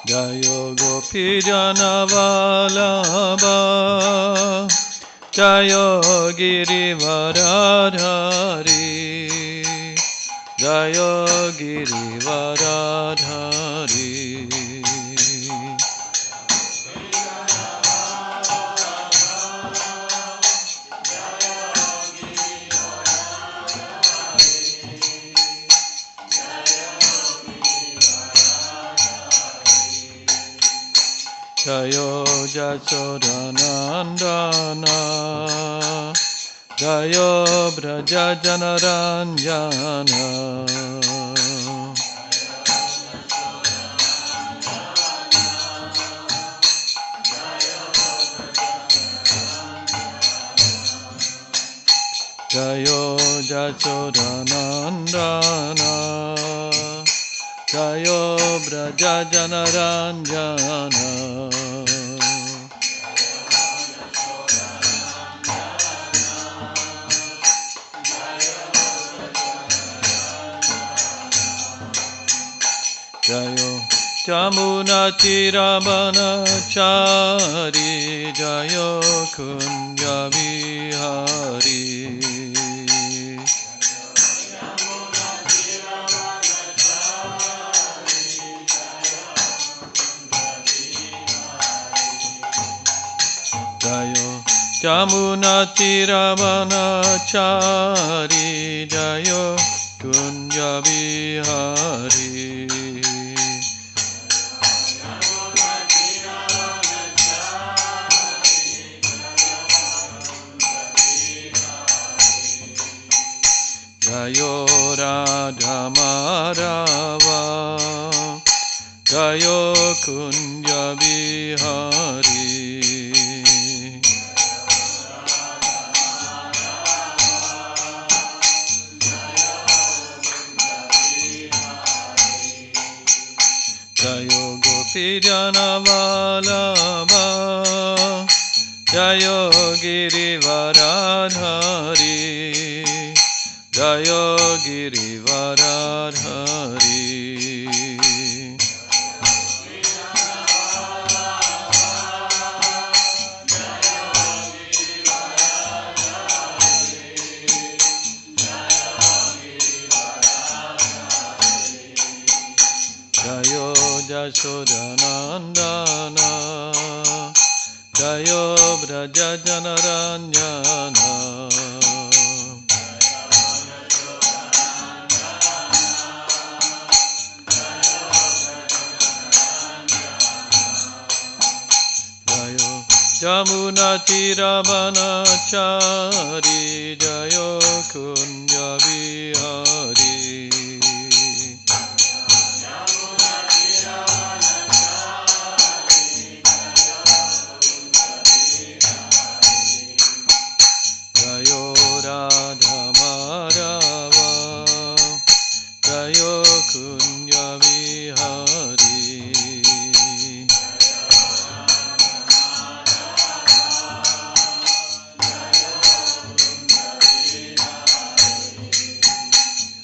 Jayo Gopi Jana Vallabha Jayo Girivaradhari Jayo Girivaradhari Jayo Jasodanandana Jayo Braja Janaranjana Jayo Jasodanandana Jayo Braja Janaranjana Jayo Jamuna Tiramanachari Jayo Kunja Vihari Jayo Jamuna Tiramanachari Jayo Kunja Vihari Jayo Radha Madhava Jayo Kunja Vihari Jayo Gopi Jana Vallabha Jayo Girivaradhari Jayo Girivaradhari Jayo Jasodanandana Jayo Braja Janaranjana Jayo Jamuna Tiramanachari Jayo Kunja Vihari Jayo Radha Madhava Jayo Kunja Vihari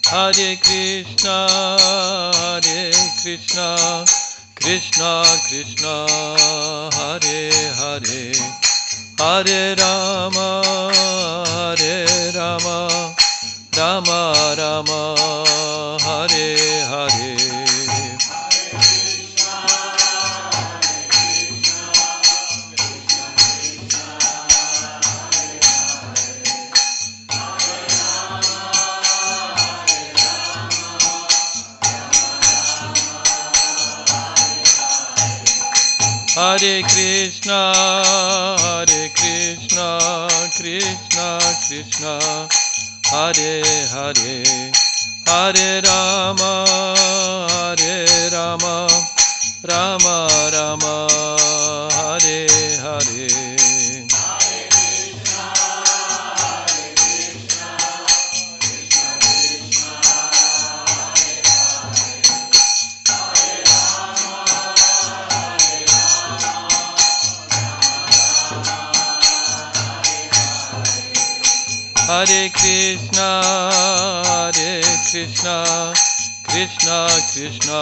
Hare Krishna Krishna Krishna Hare Hare Hare Rama Rama Rama Hare Hare Hare Krishna Krishna Krishna Hare Hare Hare Rama Rama Rama Hare Hare Hare Krishna, Hare Krishna, Krishna Krishna,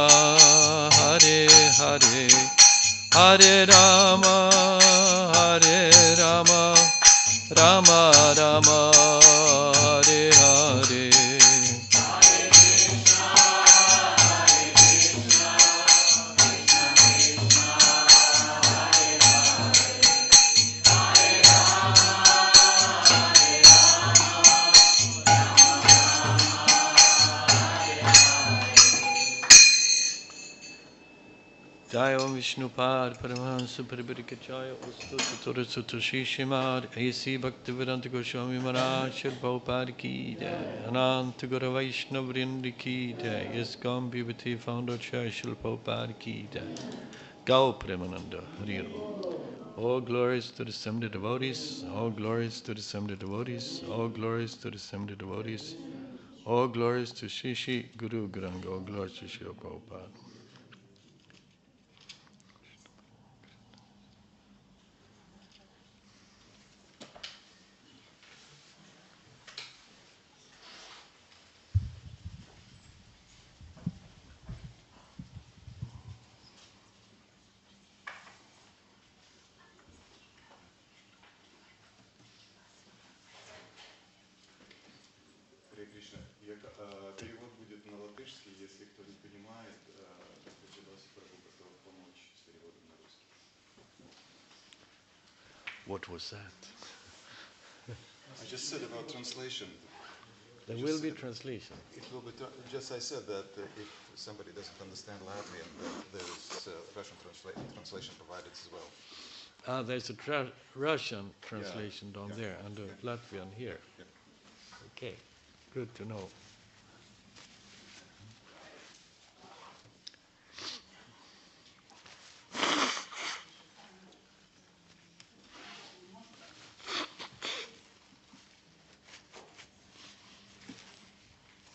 Hare Hare, Hare Rama, Hare Rama, Rama Rama, Hare Hare. Jai Om Vishnupad Paramahansa Paribhikachaya Ustu Satura Sutashi Shimad A.C. Bhaktivedanta Goswami Maharaj Shri Prabhupada Ki Jai Ananta Guru Vaishnava Vrindi Ki Jai ISKCON Bhivati Founder Chai Shri Prabhupada Ki Jai Gau Premananda Hari Om. All glories to the assembled devotees, all glories to the assembled devotees, all glories to the assembled devotees, all glories to Shri Shri Guru Garanga, all glories to Shri Prabhupada. Перевод будет на латышский, если кто не понимает, Господь Прабhu готов помочь с переводом на русский. What was that? I just said about translation. There will be translation. It will be just I said that if somebody doesn't understand Latvian, there's Russian translation provided as well. There's a Russian translation down there and a Latvian here. Yeah. Okay, good to know.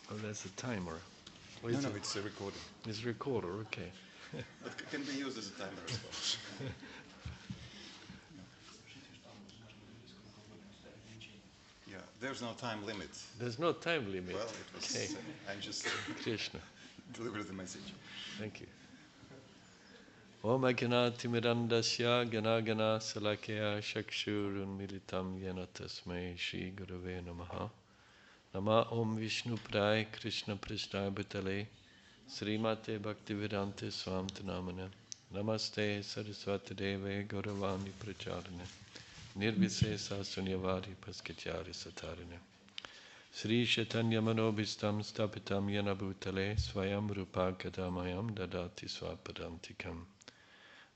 Oh, that's a timer. No, it's a recording. It's a recorder, okay. It can be used as a timer as well. Yeah, there's no time limit. There's no time limit. Well, it was. Okay. I just Krishna. delivered the message. Thank you. Om Agnati Mirandasya Ganagana Salakya Shakshurun Militam Yena Tasmai Shri Gurave Namaha. Nama Om Vishnu Prai Krishna Prishna Bhutale Srimate Bhaktivedanta Swam Namane. Namaste Saraswati Deve Gauravani Pracharane Nirvisesa Sunyavari Paskachari Satarane Sri Chaitanya Manobhistam Stapitam Yena Bhutale Swayam Rupa Kadamayam Dadati Swapadantikam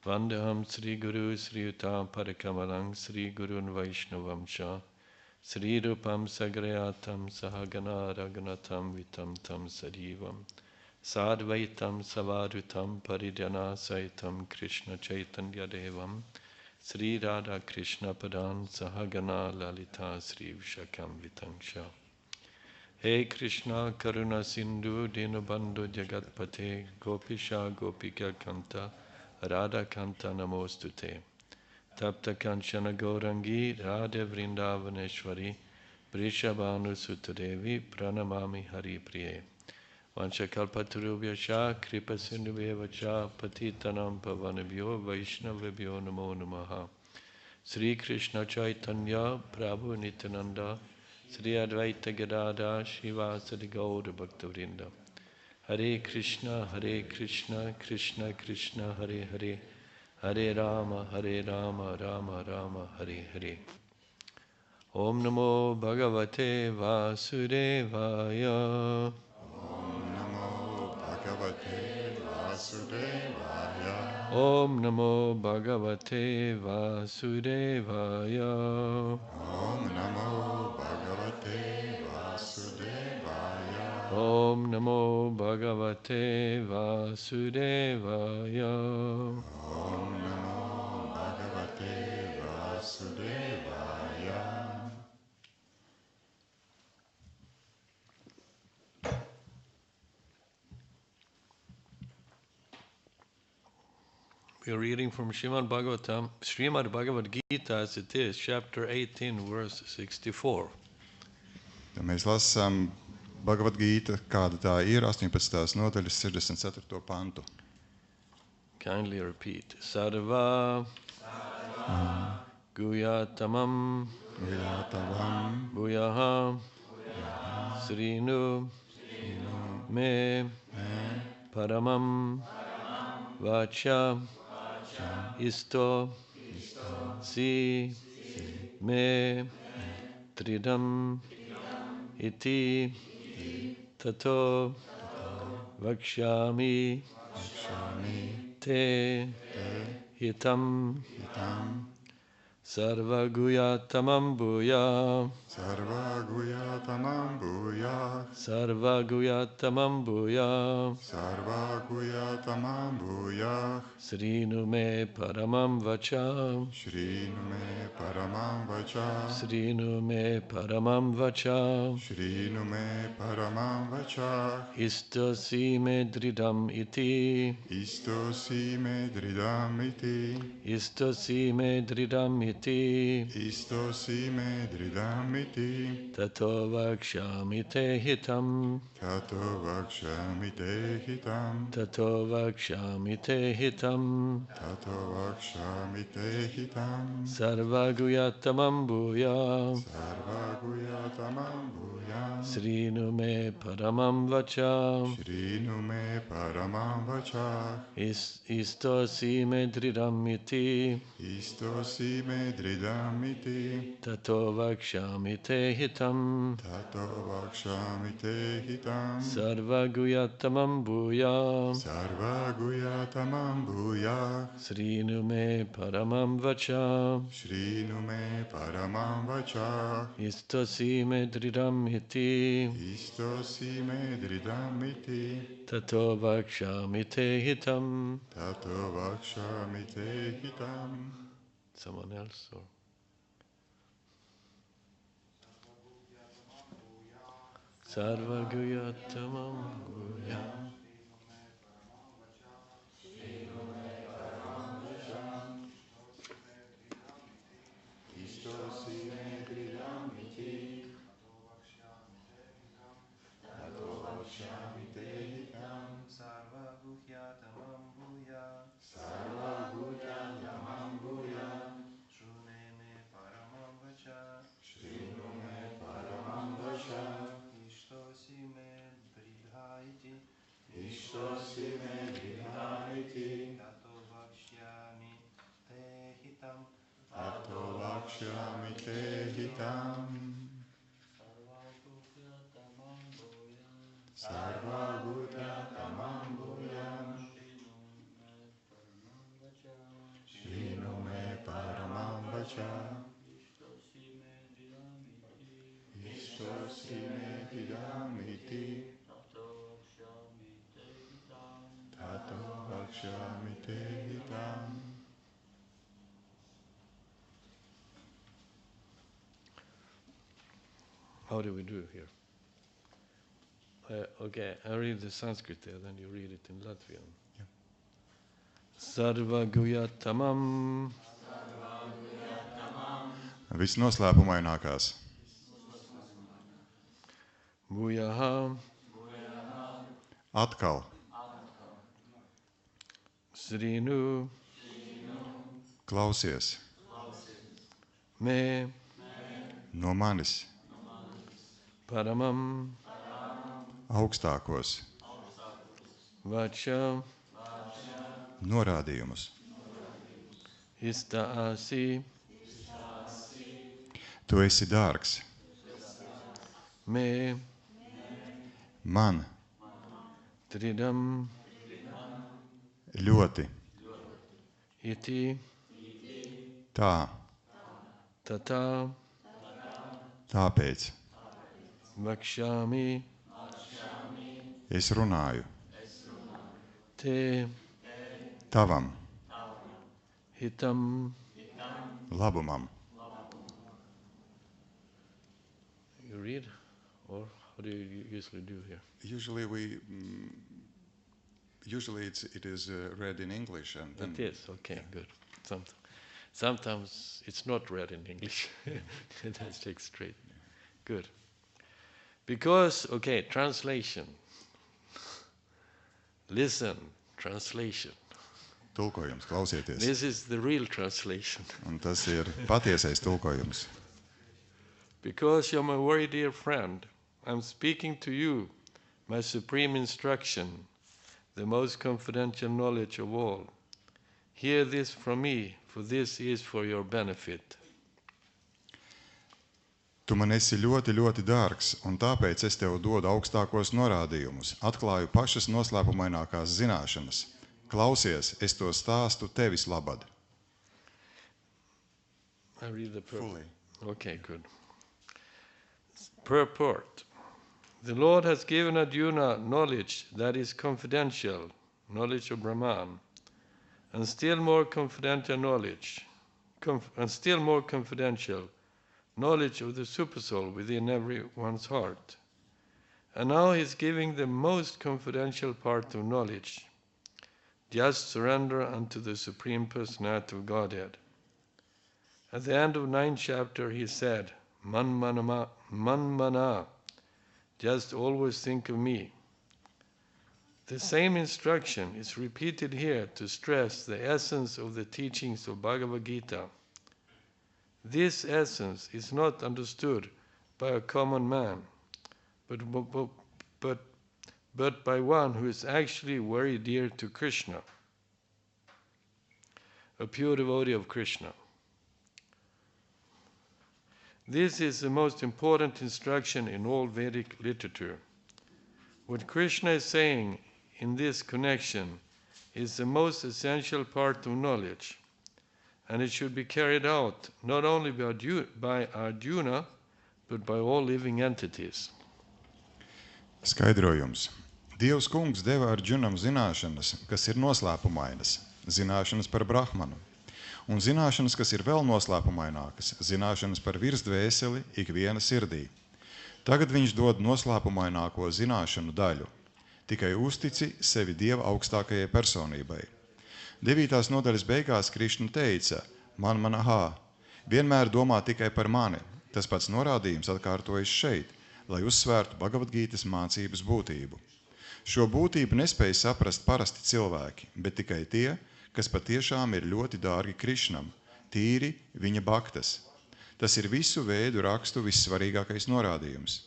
Vandaham Sri Guru Sri Utam Parakamalang Sri Gurun Vaishnavam Shah Sri Rupam Sagrayatam Sahagana Raghunatam Vitam Tam Sadivam Sadvaitam Savarutam Parijana Saitam Krishna Chaitanya Devam Sri Radha Krishna Padan Sahagana Lalita Sri Vishakam Vitangsha Hey Krishna Karuna Sindhu Dinubandhu Jagatpate Gopisha Gopika Kanta Radha Kanta Namostute Tapta Kanchana Gaurangi Radha Vrindavaneshwari Vrishabhanu Sutadevi Pranamami Hari Priye Vanchakalpatarubhyascha Kripa Sindhubhyevacha Patitanam Pavanabhyo Vaishnavabhyo Namo Namaha Sri Krishna Chaitanya Prabhu Nityananda Sri Advaita Gadada Shivasadi Gaura Bhaktavrinda Hare Krishna Krishna Krishna Hare Hare Hare Rama Rama Rama Hare Hare Om Namo Bhagavate Vasudevaya Om Namo Bhagavate Vasudevaya Om Namo Bhagavate Vasudevaya. Om Namo Bhagavate Vasudevaya Om Namo Bhagavate Vasudevaya. We are reading from Srimad Bhagavad Gita as it is, chapter 18, verse 64. Tad mēs lasām Bhagavad Gīta, kāda tā ir, 18. nodaļas 64. pantu. Kindly repeat. Sarva Guyatamam Vijātavam Bhuyaha Srinu Me Paramam Vacha Isto Si Me Tridam Iti Tato Vakshami Te Hitam Sarva Guyatamam Bhuya Sarva Guyatamam Bhuya Sarva Guyatamam Bhuya Sarva Guyatamam Bhuya Srinu Me Paramam Vacha Shrinu Me Paramam Vacha Srinu Me Paramam Vacha Shrinu Me Paramam Vacha Istosi Me Dridam Iti Istosi Me Dridam Iti Istosi Me Dridam Iti Istosi Me Dridam Iti Tato Vakshami Te Hitam Tato Vakshami Te Hitam Tato Vakshami Te Hitam Tato Vakshami Te Hitam Sarva Guyatamam Bhuya Sarva Guyatamam Bhuya Srinu Me Paramam Vacha Shrinu Me Paramam Vacha Istosi Me Dridam Iti Istosi Me Dridam Iti Tato Vakshami Te Hitam Tato Vakshami Te Hitam Sarva Guyatamam Bhuya Sarva Guyatamam Bhuya Srinu Me Paramam Vacha Shrinu Me Paramam Vacha Istosi Me Dridam Iti Istosi Me Dridam Iti Tato Vakshami Te Hitam. Tato Vakshami Te Hitam. Someone else or? Sarva Guyatamam Bhuya Istosi Me Dridam Iti Tato Vakshami Te Hitam. Sarva Guhyatamam Bhuya Sarva Guyatamam Bhuya Shrune Me Paramam Vacha Shrinu Me Paramam Vacha Ishtosi Me Dridha Iti Istosi Me Dridam Iti Tato Vakshyami Te Hitam Tato Vakshami Te Hitam. Sarva Guyatamam Bhuya Shrinu Me Paramam Vacha Istosi Me Dridam Iti Tato Vakshami Te Hitam. How do we do here? Okay, I read the Sanskrit there, then you read it in Latvian. Yeah. Sarva Guyatamam Visnoslēpumainākās. Bhuyaha Atkal Srinu klausies Me no manis Paramam augstākos Vacha norādījumus. Istaasi Tu esi dārgs Me man Tridam ļoti. Iti Tā, Tata tāpēc Vakshami es runāju Te tavam Hitam. labumam. You read? Or how do you usually do here? Usually it is read in English and then It is, okay, good. Sometimes it's not read in English. Let's take straight. Good. Because, okay, translation. Listen, translation. Tulkojums, klausieties. This is the real translation. Un tas ir patiesais tulkojums. Because you're my very dear friend, I'm speaking to you, my supreme instruction, the most confidential knowledge of all. Hear this from me, for this is for your benefit. Tu man esi ļoti, ļoti dārgs, un tāpēc es tev dodu augstākos norādījumus, atklāju pašas noslēpumainākās zināšanas. Klausies, es to stāstu tevis labad. I read the Fully. Okay, good. Purport. The Lord has given Arjuna knowledge that is confidential, knowledge of Brahman, and still more confidential knowledge, knowledge of the Supersoul within everyone's heart. And now he's giving the most confidential part of knowledge, just surrender unto the Supreme Personality of Godhead. At the end of 9th chapter he said, Man mana, just always think of me. The same instruction is repeated here to stress the essence of the teachings of Bhagavad Gita. This essence is not understood by a common man, but by one who is actually very dear to Krishna, a pure devotee of Krishna. This is the most important instruction in all Vedic literature. What Krishna is saying in this connection is the most essential part of knowledge, and it should be carried out not only by Arjuna, but by all living entities. Skaidrojums. Dievs kungs deva Arjunam zināšanas, kas ir noslēpumainas, zināšanas par Brahmanu, un zināšanas, kas ir vēl noslēpumainākas, zināšanas par virsdvēseli ikviena sirdī. Tagad viņš dod noslēpumaināko zināšanu daļu. Tikai uztici sevi Dieva augstākajai personībai. 9. nodaļas beigās Krishna teica, man manahā, vienmēr domā tikai par mani. Tas pats norādījums atkārtojas šeit, lai uzsvērtu Bhagavad Gītas mācības būtību. Šo būtību nespēja saprast parasti cilvēki, bet tikai tie, kas patiešām ir ļoti dārgi Krishnam, tīri viņa bhaktas. Tas ir visu veidu rakstu vissvarīgākais norādījums.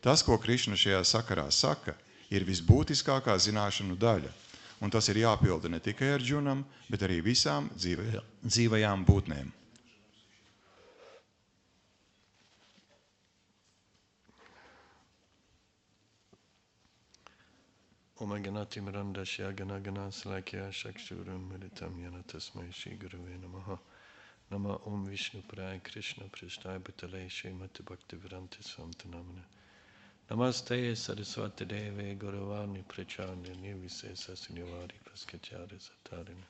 Tas, ko Krishna šajā sakarā saka, ir visbūtiskākā zināšanu daļa, un tas ir jāpilda ne tikai Arjunam, bet arī visām dzīvajām būtnēm. Om Ganati Mirandasya Ganagana Salakya Shakshuram Militam Yana Tasmai Shri Gurave Namaha. Nama Om Vishnu Paraya Krishna Prishtai Bhatale Srimati Bhakti Vedanta Swami Namane. Namaste Saraswati Deve Guravani Prachani Nirvisesa Sunyavari Paskachari Satarine.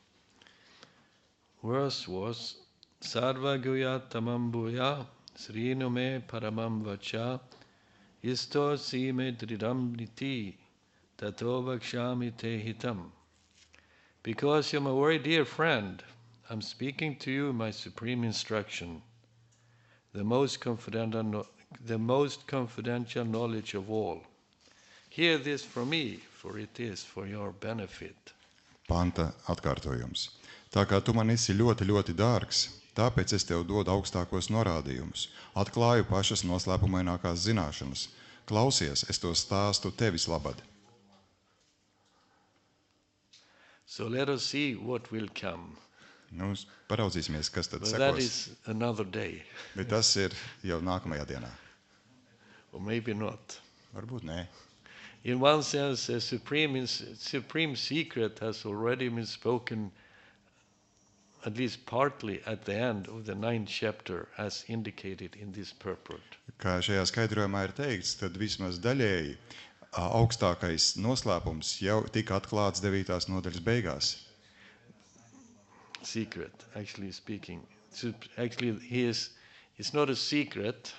Verse was Sarva Guya Tamam Bhuya Srinu Me Paramam Vacha Isto Sime Dridam Niti Tato Vakshami Te Hitam. Because you're my very dear friend, I'm speaking to you my supreme instruction, the most confidential knowledge of all. Hear this from me, for it is for your benefit. Panta atkārtojums. Tā kā tu man esi ļoti, ļoti dārgs, tāpēc es tev dodu augstākos norādījumus, atklāju pašas noslēpumainākās zināšanas. Klausies, es to stāstu tevis labad. So let us see what will come. Nu, paraudzīsimies, kas tad But that sekos. is another day, Bet tas ir jau nākamajā dienā. or maybe not. Varbūt nē. In one sense, a supreme secret has already been spoken, at least partly at the end of the 9th chapter, as indicated in this purport. Kā šajā skaidrojumā ir teikts, tad vismaz daļēji augstākais noslēpums jau tika atklāts 9. nodaļas beigās. Secret, actually speaking. Actually, it's not a secret.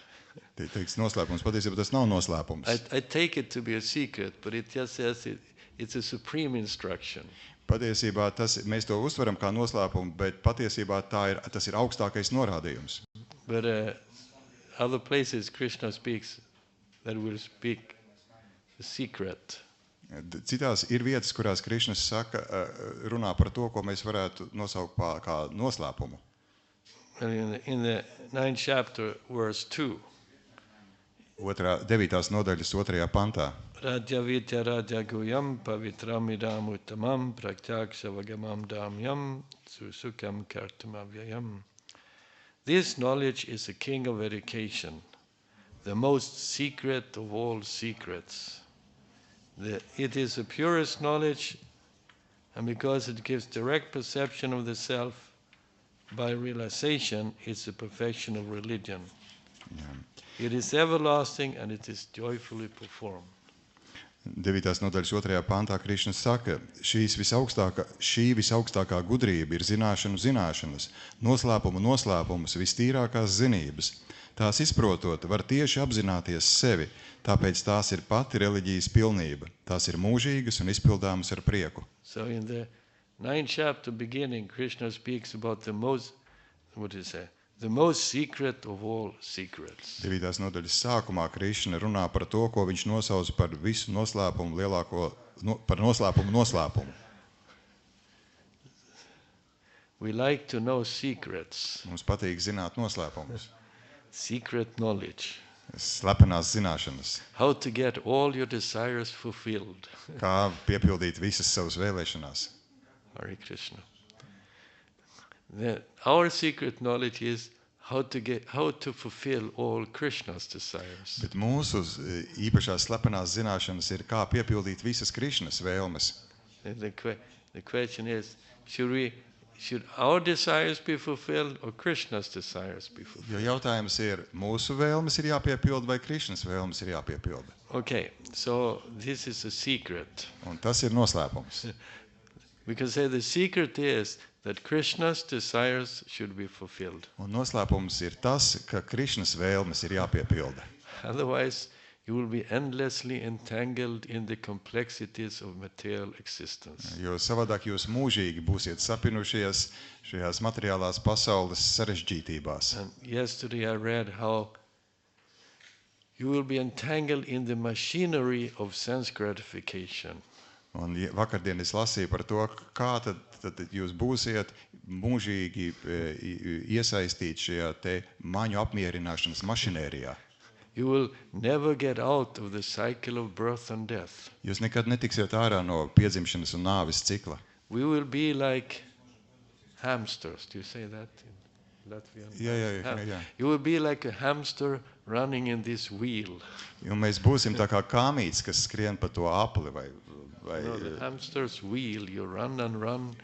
Teiks noslēpums, patiesībā tas nav noslēpums. I take it to be a secret, but it just says it's a supreme instruction. Patiesībā mēs to uztveram kā noslēpumu, bet patiesībā tas ir augstākais norādījums. But other places Krishna speaks that will speak the secret. Citās ir vietas, kurās Krišnas saka, runā par to, ko mēs varētu nosaukt kā noslēpumu. And in the 9th chapter, verse 2, 9. nodaļas 2. pantā. Radya Vitya Radya Guyam Pavitram Idam Uttamam Praktyaksa Vagamam Damyam Susukam Kartamavyayam. This knowledge is the king of education, the most secret of all secrets. It is the purest knowledge, and because it gives direct perception of the self by realization, it's the perfection of religion. Jā. It is everlasting and it is joyfully performed. 9. nodaļas 2. pantā Krišna saka, šī visaugstākā gudrība ir zināšanas, noslēpumus, vistīrākās zinības. Tās izprotot, var tieši apzināties sevi, tāpēc tās ir pati reliģijas pilnība. Tās ir mūžīgas un izpildāmas ar prieku. So in the 9th chapter beginning, Krishna speaks about the most secret of all secrets. 9. nodaļas sākumā Krišna runā par to, ko viņš nosauc par visu noslēpumu par noslēpumu. We like to know secrets, Mums patīk zināt noslēpumus, secret knowledge, slepenās zināšanas, how to get all your desires fulfilled. kā piepildīt visas savas vēlēšanās. Hare Krishna. Our secret knowledge is how to fulfill all Krishna's desires. Bet mūsu īpašās slepenās zināšanas ir, kā piepildīt visas Krišnas vēlmes. The question is, should our desires be fulfilled or Krishna's desires be fulfilled? Jo jautājums ir, mūsu vēlmes ir jāpiepilda vai Krišnas vēlmes ir jāpiepilda? Okay, so this is a secret. Un tas ir noslēpums. We can say the secret is that Krishna's desires should be fulfilled. Un noslēpums ir tas, ka Krišnas vēlmes ir jāpiepilda. Otherwise, you will be endlessly entangled in the complexities of material existence. Jo savādāk jūs mūžīgi būsiet sapinušies šajās materiālās pasaules sarežģītībās. And yesterday I read how you will be entangled in the machinery of sense gratification. Un vakardien es lasīju par to, kā tad jūs būsiet mūžīgi iesaistīti šajā te maņu apmierināšanas mašinērijā. You will never get out of the cycle of birth and death. Jūs nekad netiksiet ārā no piedzimšanas un nāves cikla. We will be like hamsters. Do you say that in Latvian? Jā. You will be like a hamster running in this wheel. Un mēs būsim tā kā kāmīts, kas skrien pa to apli vai No, the hamster's wheel, you run and run,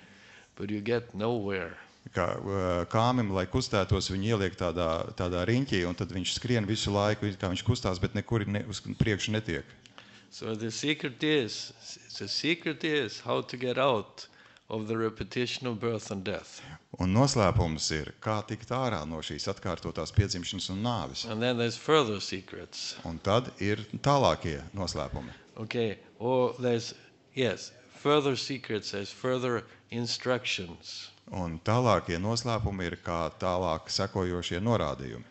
but you get nowhere. Kā kāmim, lai kustētos, viņi ieliek tādā riņķī, un tad viņš skrien visu laiku, kā viņš kustās, bet nekur uz priekšu netiek. So the secret is how to get out of the repetition of birth and death. Un noslēpums ir, kā tikt ārā no šīs atkārtotās piedzimšanas un nāves. And then there's further secrets. Un tad ir tālākie noslēpumi. Okay, or there's further secrets, there's further instructions. Un tālākie noslēpumi ir kā tālāk sekojošie norādījumi.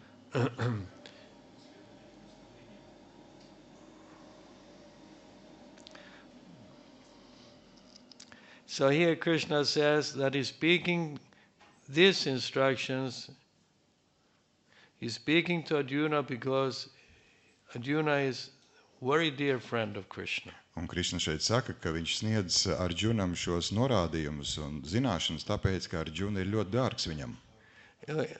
So here Krishna says that he's speaking these instructions, he's speaking to Arjuna because Arjuna is a very dear friend of Krishna. Un Krishna šeit saka, ka viņš sniedz Arjunam šos norādījumus un zināšanas, tāpēc, ka Arjuna ir ļoti dārgs viņam.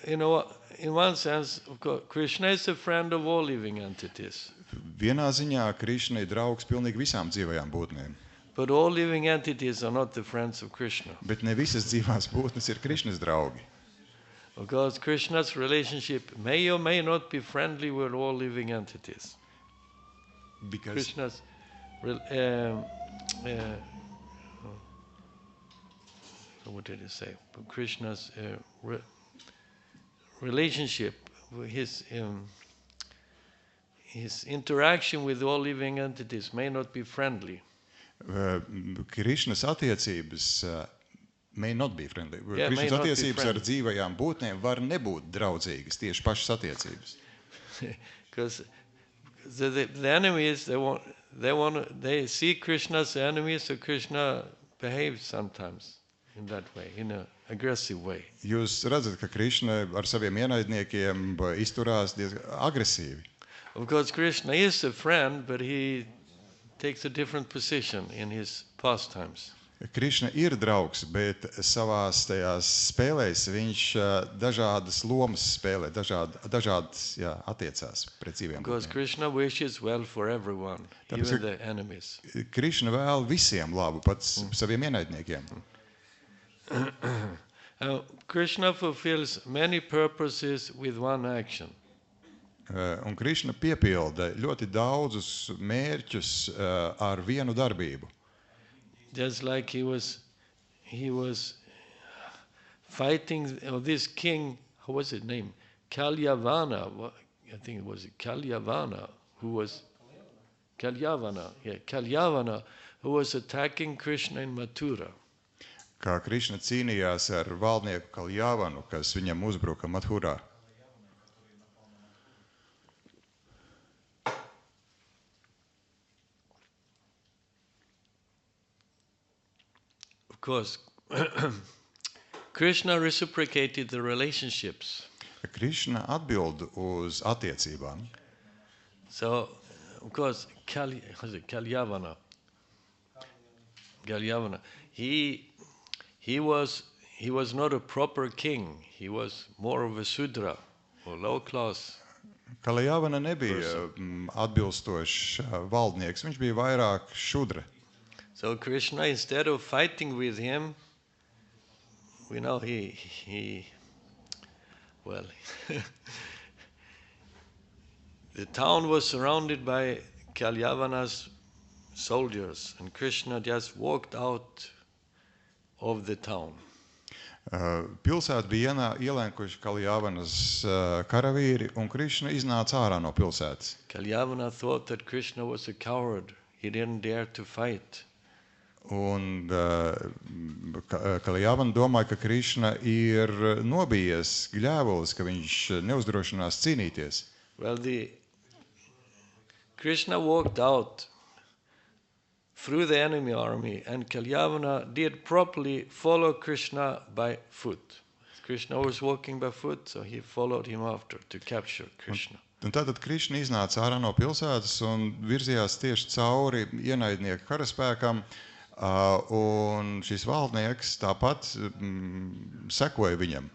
You know, in one sense, of course, Krishna is a friend of all living entities. Vienā ziņā Krishna ir draugs pilnīgi visām dzīvajām būtnēm. But all living entities are not the friends of Krishna. Bet ne visas dzīvās būtnes ir Krishnas draugi. Because Krishna's relationship may or may not be friendly with all living entities. Because Krishna's what did he say? Krishna's relationship, his interaction with all living entities may not be friendly. Krishnas attiecības may not be friendly. Yeah, Krishnas attiecības ar dzīvajām būtnēm var nebūt draudzīgas, tieši pašas attiecības. Because the enemies, they see Krishna as the enemy, so Krishna behaves sometimes in that way, in an aggressive way. Jūs redzat, ka Krišna ar saviem ienaidniekiem izturās diezgan agresīvi. Of course, Krishna is a friend, but he takes a different position in his pastimes. Krišna ir draugs, bet savās tajās spēlēs viņš dažādas lomas spēlē, dažādas attiecās pret dzīviem. Because Krishna wishes well for everyone, Tāpēc, even the enemies. Krišna vēl visiem labu, pat saviem ienaidniekiem. Krishna fulfills many purposes with one action. Un Krišna piepilda ļoti daudzus mērķus ar vienu darbību. Just like he was fighting this king, how was his name? Kalyavana, I think it was Kalyavana, Kalyavana, who was attacking Krishna in Mathura. Kā Krišna cīnījās ar valdnieku Kaljavanu, kas viņam uzbruka Mathurā. Of course, Krishna reciprocated the relationships. Krišna atbild uz attiecībām. So, of course, Kalyavana. He was not a proper king. He was more of a Sudra or low class. Kaljavana nebija atbilstošs valdnieks, viņš bija vairāk šudra. So Krishna, instead of fighting with him, we know the town was surrounded by Kalyavana's soldiers, and Krishna just walked out of the town. Pilsētu bija ielēkuši Kaljavanas karavīri, un Krišna iznāca ārā no pilsētas. Kalyavana thought that Krishna was a coward. He didn't dare to fight. Un Kaljavana domāja, ka Krišna ir nobijies gļēvulis, ka viņš neuzdrošinās cīnīties. Well, Krishna walked out through the enemy army, and Kalyavana did properly follow Krishna by foot. Krishna was walking by foot, so he followed him after to capture Krishna. Un tātad Krišna iznāca ārā no pilsētas un virzījās tieši cauri ienaidnieku karaspēkam, un šis valdnieks tāpat sekoja viņam.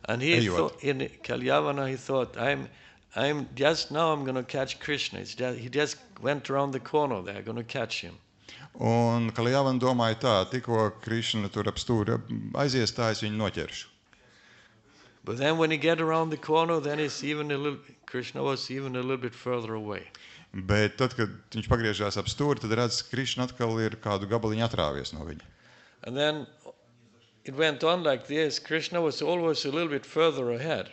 And in Kalyavana he thought, I'm going to catch Krishna. He just went around the corner there, going to catch him. Un Kaljavana domāja tā, tikko Krišna tur ap stūri aizies, tā es viņu noķeršu. But then when he get around the corner, then Krishna was even a little bit further away. Bet tad, kad viņš pagriežās ap stūri, tad redz, ka Krišna atkal ir kādu gabaliņu atrāvies no viņa. And then it went on like this. Krishna was always a little bit further ahead.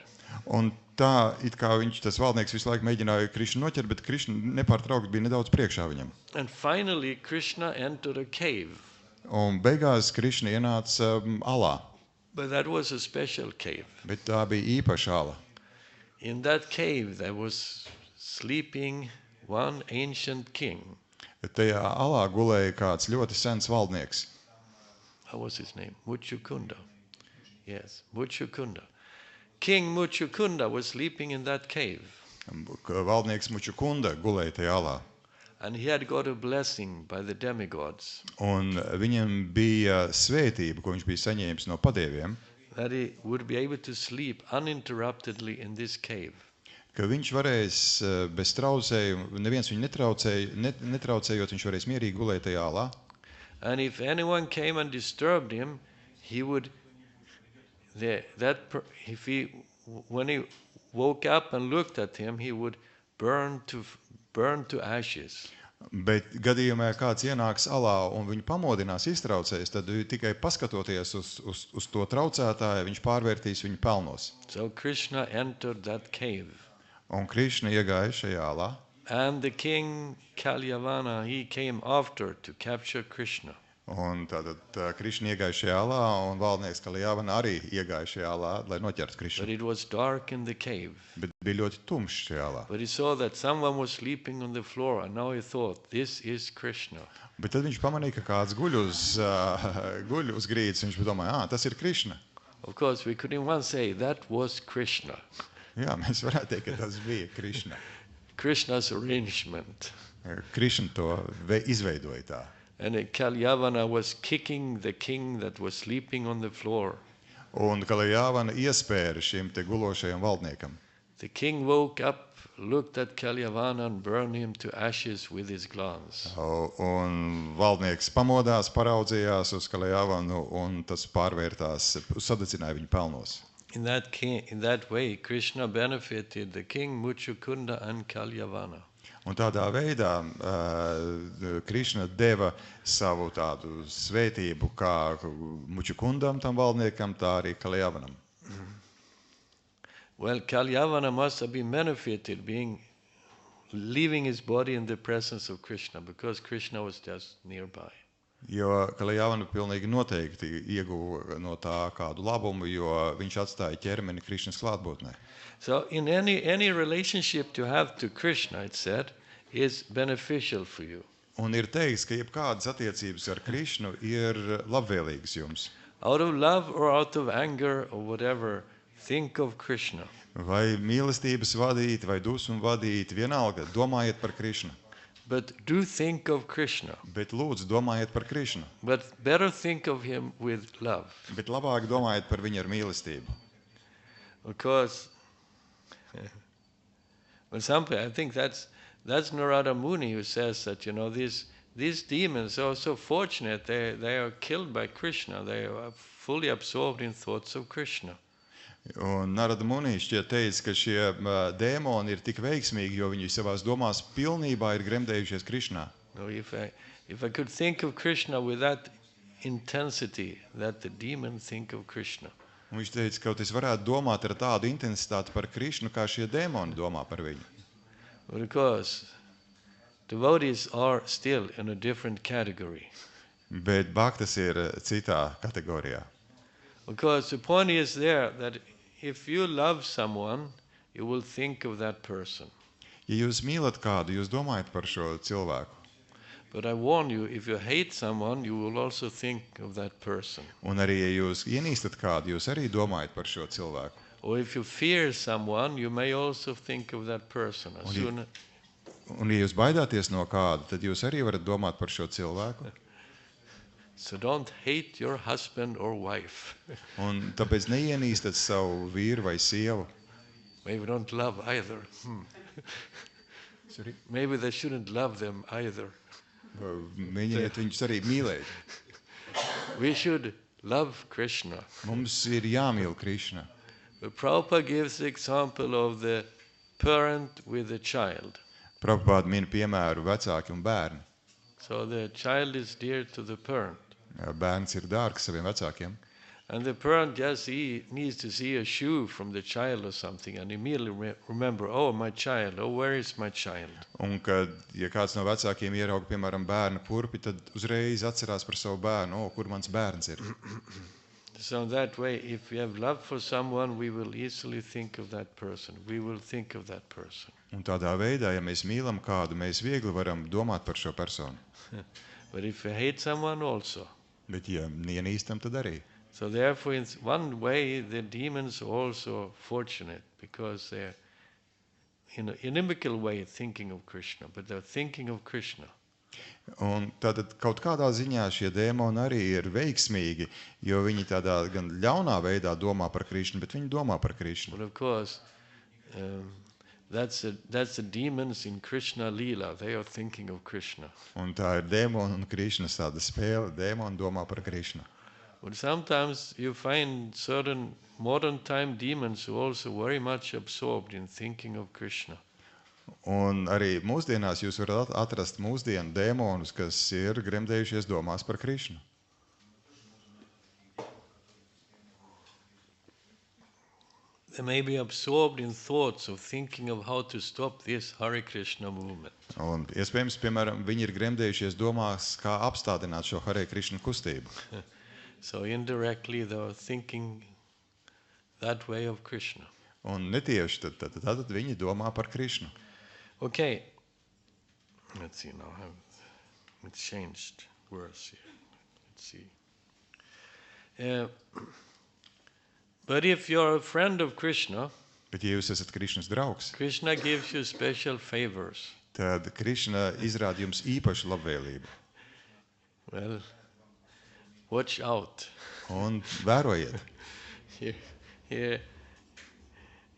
Un tā, it kā tas valdnieks visu laiku mēģināja Krišnu noķert, bet Krišna nepārtraukti bija nedaudz priekšā viņam. And finally Krishna entered a cave. Un beigās Krišna ienāca alā. But that was a special cave. Bet tā bija īpaša ala. In that cave there was sleeping one ancient king. Tajā alā gulēja kāds ļoti sens valdnieks. How was his name? Muchukunda. Yes, Muchukunda. King Muchukunda was sleeping in that cave. Valdnieks Muchukunda gulēja tajā alā. And he had got a blessing by the demigods. Un viņam bija svētība, ko viņš bija saņēmis no padieviem, that he would be able to sleep uninterruptedly in this cave. Ka viņš varēs bez traucējuma, neviens viņu netraucējot, viņš varēs mierīgi gulēt tajā alā. And if anyone came and disturbed him, he would when he woke up and looked at him, he would burn to ashes. Bet gadījumā kāds ienāks alā un viņu pamodinās, iztraucēs, tad tikai paskatoties uz to traucētāju, viņš pārvērtīs viņu pelnos. So Krishna entered that cave. Un Krishna iegāja šajā alā. And the king Kalyavana, he came after to capture Krishna. Un tātad Krišna iegāja šajā alā, un valdnieks Kaljāvana arī iegāja šajā alā, lai noķertu But Krišnu. it was dark in the cave. Bet bija ļoti tumšs šajā alā. But he saw that someone was sleeping on the floor, and now he thought, this is Krishna. Bet tad viņš pamanīja, ka kāds guļ uz grīdas, viņš domāja, tas ir Krišna. Of course, we could in one say, that was Krishna. Jā, mēs varētu teikt, ka tas bija Krišna. Krishna's arrangement. Krišna to izveidoja tā. And Kalyavana was kicking the king that was sleeping on the floor. Un Kaljāvana iespēra šim te gulošajam valdniekam. The king woke up, looked at Kalyavana and burned him to ashes with his glance. Un valdnieks pamodās, paraudzījās uz Kaljāvanu, un tas pārvērtās, sadedzināja viņu pelnos. In that way, Krishna benefited the king Muchukunda and Kalyavana. Un tādā veidā Krišna deva savu tādu svētību kā Mučukundam, tam valdniekam, tā arī Kaljāvanam. Well, Kalyavana must have been benefited leaving his body in the presence of Krishna, because Krishna was just nearby. Jo Kaljāvana pilnīgi noteikti ieguva no tā kādu labumu, jo viņš atstāja ķermeni Krišnas klātbūtnē. So in any relationship to have to Krishna, it said, is beneficial for you. Un ir teikts, ka jebkādas attiecības ar Krišnu ir labvēlīgas jums. Out of love or out of anger or whatever, think of Krishna. Vai mīlestības vadīt, vai dusmu vadīt, vienalga, domājiet par Krišnu. But do think of Krishna. Bet lūdzu, domājiet par Krišnu. But better think of him with love. Bet labāk domājiet par viņu ar mīlestību. Because I think that's Narada Muni who says that, these demons are so fortunate, they are killed by Krishna, they are fully absorbed in thoughts of Krishna. Un Narada Muni šķiet teica, ka šie dēmoni ir tik veiksmīgi, jo viņi savās domās pilnībā ir gremdējušies Krišnā. No, if I could think of Krishna with that intensity, that the demon think of Krishna. Un viņš teica, ka es varētu domāt ar tādu intensitāti par Krišnu, kā šie dēmoni domā par viņu. Because devotees are still in a different category. Bet bhaktas ir citā kategorijā. Because the point is there that if you love someone, you will think of that person. Ja jūs mīlat kādu, jūs domājat par šo cilvēku. But I warn you, if you hate someone, you will also think of that person. Un arī, ja jūs ienīstat kādu, jūs arī domājat par šo cilvēku. Or if you fear someone, you may also think of that person. Un ja jūs baidāties no kāda, tad jūs arī varat domāt par šo cilvēku. So don't hate your husband or wife. Un tāpēc neienīstat savu vīru vai sievu. Maybe don't love either. Sorry? Maybe they shouldn't love them either. Mēģiniet viņus arī mīlēt. We should love Krishna. Mums ir jāmīl Krišna. But Prabhupada gives the example of the parent with the child. Prabhupāda min piemēru vecāki un bērni. So the child is dear to the parent. Bērns ir dārgs saviem vecākiem. And the parent just needs to see a shoe from the child or something and immediately remember, oh, my child, oh, where is my child? Un kad, ja kāds no vecākiem ierauga, piemēram, bērna purpi, tad uzreiz atcerās par savu bērnu, kur mans bērns ir. So that way, if we have love for someone, we will easily think of that person. We will think of that person. Un tādā veidā, ja mēs mīlam kādu, mēs viegli varam domāt par šo personu. But if we hate someone also. Bet ja ienīstam, tad arī. So therefore, in one way, the demons are also fortunate because they're in an inimical way thinking of Krishna, but they're thinking of Krishna. Un tātad kaut kādā ziņā šie dēmoni arī ir veiksmīgi, jo viņi tādā gan ļaunā veidā domā par Krišnu, bet viņi domā par Krišnu. But of course, that's the demons in Krishna Leela. They are thinking of Krishna. Un tā ir dēmoni un Krišnas tāda spēle. Dēmoni domā par Krišnu. But sometimes you find certain modern time demons who are also very much absorbed in thinking of Krishna. Un arī mūsdienās jūs varat atrast mūsdienu dēmonus, kas ir gremdējušies domās par Krišnu. they may be absorbed in thoughts of thinking of how to stop this Hare Krishna movement. Un iespējams, piemēram, viņi ir gremdējušies domās, kā apstādināt šo Hare Krishna kustību. So indirectly they are thinking that way of Krishna. Un netieši tad viņi domā par Krishnu. Okay, let's see now. It's changed words here. Let's see. But if you're a friend of Krishna, Bet ja jūs esat Krishnas draugs, Krishna gives you special favors. tad Krishna izrāda jums īpašu labvēlību. Well, watch out. Un vērojiet. Here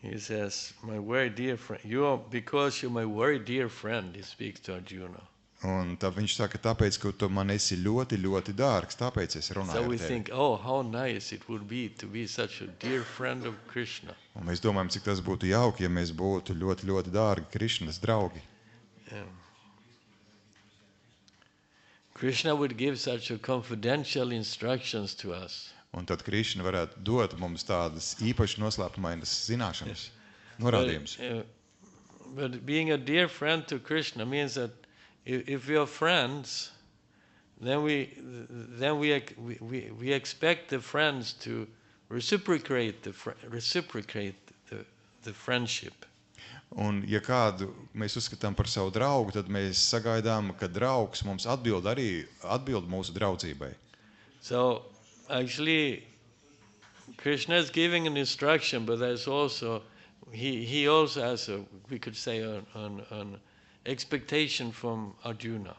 he says, my very dear friend, because you're my very dear friend, he speaks to Arjuna. Un tā viņš saka, tāpēc, ka tu man esi ļoti, ļoti dārgs, tāpēc es runāju So we ar tevi. think, oh, how nice it would be to be such a dear friend of Krishna. Un mēs domājam, cik tas būtu jauki, ja mēs būtu ļoti, ļoti dārgi Krishnas draugi. Yeah. Krishna would give such a confidential instructions to us. Un tad Krishna varētu dot mums tādas īpaši noslēpumainas zināšanas, norādījumus. But being a dear friend to Krishna means that if we are friends, then we expect the friends to reciprocate the friendship. Un ja kādu mēs uzskatām par savu draugu, tad mēs sagaidām, ka draugs mums atbild mūsu draudzībai. So actually, Krishna is giving an instruction, but there's also he also has we could say an expectation from Arjuna.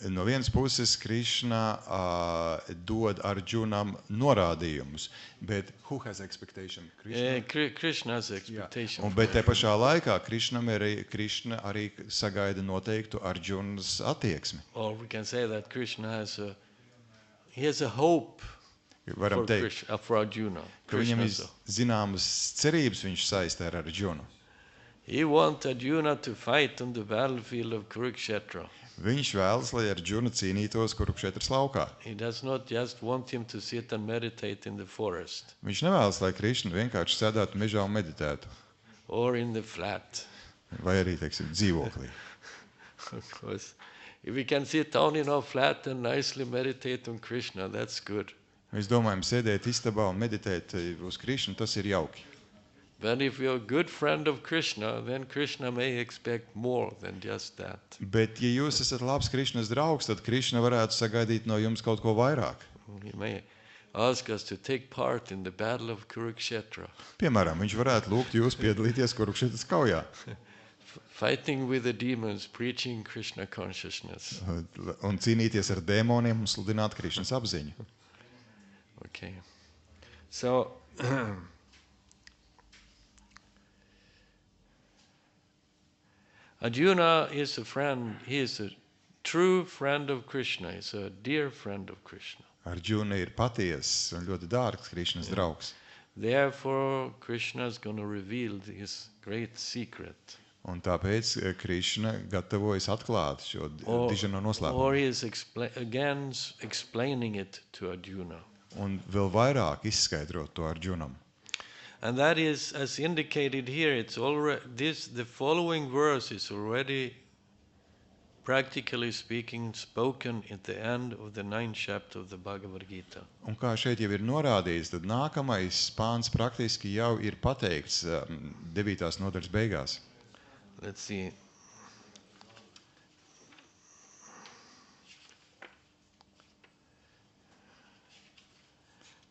No vienas puses Krishna dod Arjunam norādījumus, bet who has expectation? Krishna has expectation. Bet te pašā laikā Krishna arī sagaida noteiktu Arjunas attieksmi. Or we can say that Krishna has a hope Varam teikt, for Arjuna. ka viņam ir zināmas cerības viņš saistē ar Arjunu. He wants Arjuna to fight on the battlefield of Kurukshetra. Viņš vēlas, lai Arjuna cīnītos Kurukšetras laukā. He does not just want him to sit and meditate in the forest. Viņš nevēlas, lai Krishna vienkārši sēdētu mežā un meditētu. Or in the flat. Vai arī, teiksim, dzīvoklī. Of course. If we can sit down in our flat and nicely meditate on Krishna, that's good. Mēs domājam, sēdēt istabā un meditēt uz Krishnu, tas ir jauki. But if you're a good friend of Krishna, then Krishna may expect more than just that. Bet, ja jūs esat labs Krishnas draugs, tad Krishna varētu sagaidīt no jums kaut ko vairāk. He may ask us to take part in the battle of Kurukshetra. Piemēram, viņš varētu lūgt jūs piedalīties Kurukšetras kaujā. Fighting with the demons, preaching Krishna consciousness. Un cīnīties ar dēmoniem un sludināt Krishnas apziņu. Okay. So, Arjuna is a friend, he is a true friend of Krishna, he is a dear friend of Krishna. Arjuna ir patiess un ļoti dārgs Krishnas draugs. Therefore, Krishna is going to reveal his great secret. Un tāpēc Krishna gatavojas atklāt šo diženo Or noslēpumu. he is again explaining it to Arjuna. Un vēl vairāk izskaidrot to Arjunam. And that is, as indicated here, it's already the following verse is already, practically speaking, spoken at the end of the 9th chapter of the Bhagavad Gita. Un kā šeit jau ir norādīts, tad nākamais pāns praktiski jau ir pateikts 9. nodaļas beigās. Let's see.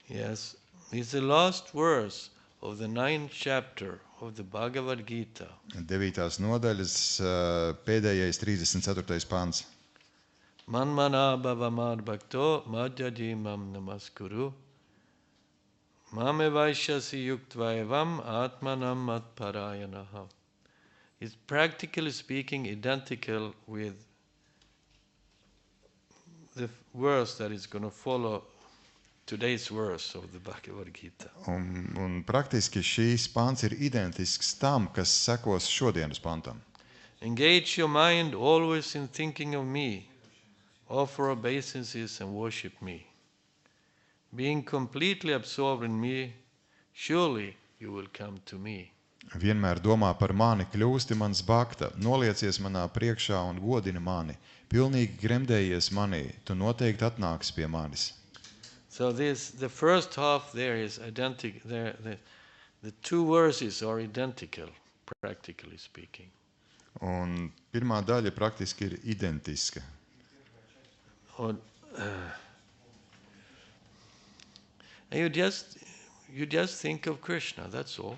Yes, it's the last verse of the 9th chapter of the Bhagavad Gita. 9. nodaļas pēdējais 34. pāns. Manmana bhavamad bhakto madhyaji mam namaskuru mame vaishyasi yuktvaevam atmanam matparayanaha. It's practically speaking identical with the verse that is going to follow today's verse of the Bhagavad Gita. Un praktiski šīs pāns ir identisks tam, kas sekos šodienas pantam. Engage your mind always in thinking of me, offer obeisances and worship me. Being completely absorbed in me, surely you will come to me. Vienmēr domā par mani, kļūsti mans bhakta, noliecies manā priekšā un godini mani. Pilnīgi gremdējies manī, tu noteikti atnāksi pie manis. So the first half there is identical. The two verses are identical, practically speaking. Un pirmā daļa praktiski ir identiska. And you just think of Krishna, that's all.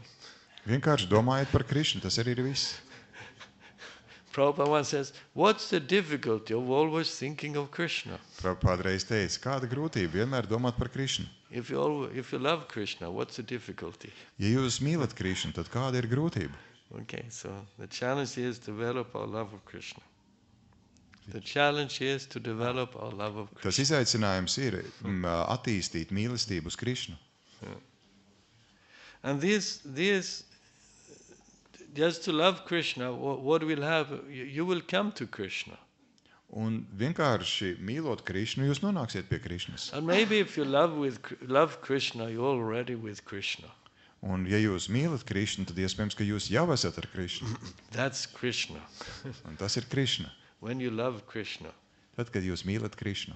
Vienkārši domājiet par Krishnu, tas arī ir viss. Prabhupada once says, what's the difficulty of always thinking of Krishna? Prabhupada reiz teica, kāda grūtība vienmēr domāt par Krishnu? If you love Krishna, what's the difficulty? Ja jūs mīlat Krishnu, tad kāda ir grūtība? Okay, so the challenge is to develop our love of Krishna. The challenge is to develop our love of Tas Krishna. izaicinājums ir attīstīt mīlestību uz Krishnu. And this just to love Krishna, what will happen? You will come to Krishna. Un vienkārši mīlot Krishnu, jūs nonāksiet pie Krishnas. And maybe if you love Krishna, you're already with Krishna. Un ja jūs mīlat Krishnu, tad iespējams, ka jūs jau esat ar Krishnu. That's Krishna. Un tas ir Krishna. When you love Krishna. Tad, kad jūs mīlat Krishnu.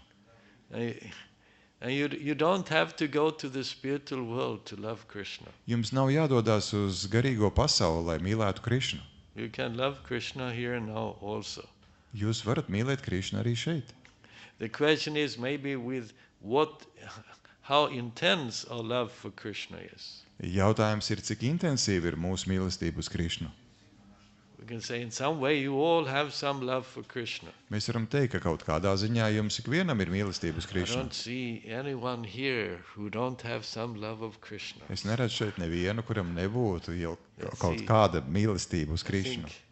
And you don't have to go to the spiritual world to love Krishna. Jums nav jādodās uz garīgo pasauli, lai mīlētu Krishnu. You can love Krishna here and now also. Jūs varat mīlēt Krishnu arī šeit. The question is maybe how intense our love for Krishna is. Jautājums ir, cik intensīva ir mūsu mīlestība uz Krishnu. We can say in some way you all have some love for Krishna. Mēs varam teikt, ka kaut kādā ziņā jums ikvienam ir mīlestība uz I Krishnu. don't see anyone here who don't have some love of Krishna. Es neredzu šeit nevienu, kuram nebūtu jau Let's kaut see. kāda mīlestība uz I Krishnu. think-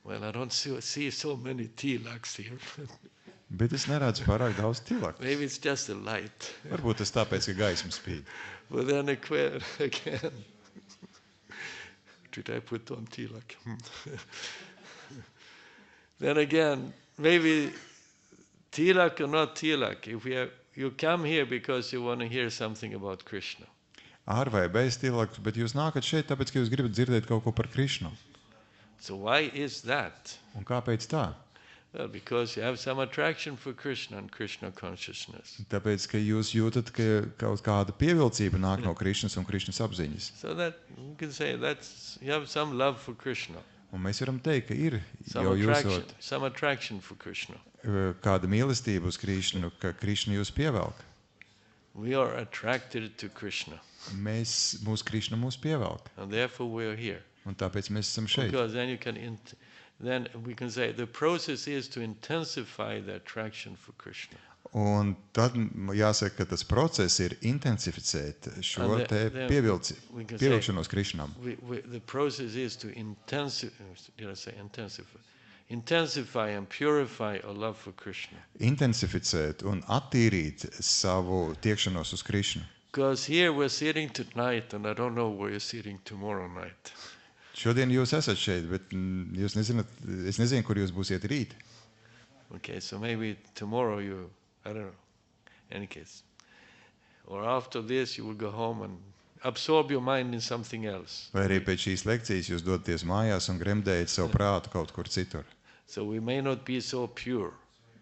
Well, I don't see so many tilaks here. Bet es neredzu pārāk daudz tilak. Maybe it's just a light. Varbūt tas tāpēc, ka gaisma spīd. But then again, did I put on tilak? Then again, maybe tilak or not tilak, if you come here because you want to hear something about Krishna. Ar vai bez tilaka, bet jūs nākat šeit, tāpēc, ka jūs gribat dzirdēt kaut ko par Krishnu. So why is that? Un kāpēc tā? Well, because you have some attraction for Krishna and Krishna consciousness. Tāpēc, ka jūs jūtat, ka kaut kāda pievilcība nāk no Krishnas un Krishnas apziņas. So that you can say you have some love for Krishna, Un mēs varam teikt, ka ir some jau attraction, jūsot some attraction for Krishna. kāda mīlestība uz Krishnu, ka Krishna jūs pievelk. We are attracted to Krishna, Mūsu Krishna mūs pievelk. and therefore we are here. Un tāpēc mēs esam šeit. Because then we can say the process is to intensify the attraction for Krishna. Un tad jāsaka, ka tas process ir intensificēt šo And te we can say- pievilkšanos Krishnam. The process is to intensify and purify our love for Krishna. Intensificēt un attīrīt savu tiekšanos uz Krishnu. Because here we're sitting tonight, and I don't know where you're sitting tomorrow night. Šodien jūs esat šeit, bet jūs nezināt, es nezinu, kur jūs būsiet rīt. Okay, so maybe tomorrow I don't know, any case. Or after this you will go home and absorb your mind in something else. Vai arī pēc šīs lekcijas jūs dodaties mājās un gremdējat savu prātu kaut kur citur. So we may not be so pure,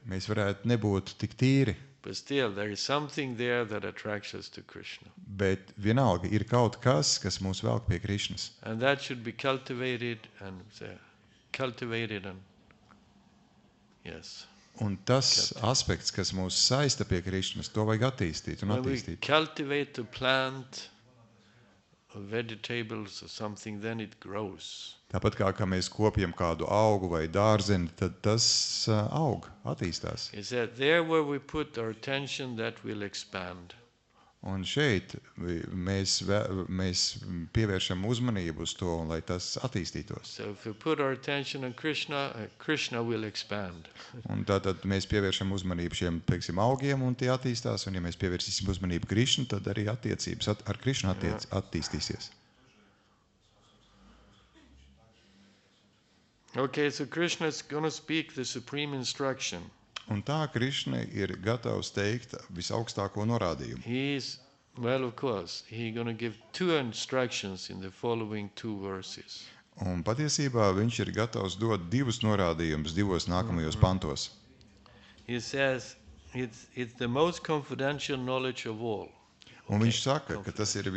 Mēs varētu nebūt tik tīri, but still there is something there that attracts us to Krishna. bet vienalga ir kaut kas, kas mūs velk pie Krishnas. And that should be cultivated and yes. Un tas aspekts, kas mūs saista pie Krishnas, to vajag attīstīt un When we attīstīt. cultivate a plant or vegetables or something, then it grows. Tāpat kā mēs kopjam kādu augu vai dārzeni, tad tas aug, attīstās. He said, there where we put our attention, that will expand. Un šeit mēs pievēršam uzmanību uz to, un lai tas attīstītos. So if we put our attention on Krishna, Krishna will expand. Un tātad mēs pievēršam uzmanību šiem, teiksim, augiem, un tie attīstās, un ja mēs pievērsīsim uzmanību Krishnu, tad arī attiecības ar Krishnu attīstīsies. Okay, so Krishna is going to speak the supreme instruction. Un tā Krishna ir gatavs teikt visaugstāko norādījumu. He is Well, of course, he's going to give two instructions in the following two verses. Un patiesībā viņš ir gatavs dot divus norādījumus divos nākamajos pantos. He says it's the most confidential knowledge of all. Un viņš saka, ka tās ir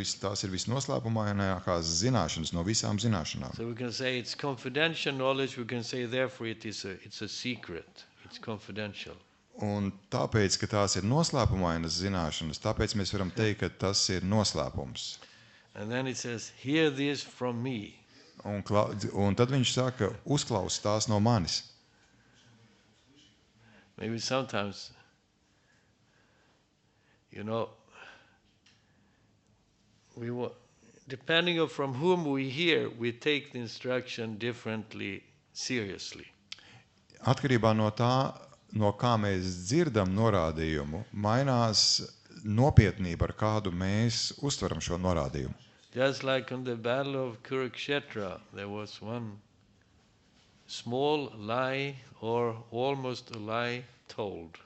visnoslēpumainākās zināšanas no visām zināšanām. So we can say it's confidential knowledge, we can say therefore it's a secret, it's confidential. Un tāpēc, ka tās ir noslēpumainas zināšanas, tāpēc mēs varam teikt, ka tas ir noslēpums. And then it says, hear this from me. Un tad viņš saka, uzklaus tās no manis. Maybe sometimes, depending on from whom we hear, we take the instruction differently, seriously. Atkarībā no tā, no kā mēs dzirdam norādījumu, mainās nopietnība, ar kādu mēs uztveram šo norādījumu. Just like on the battle of Kurukshetra, there was one small lie or almost a lie told.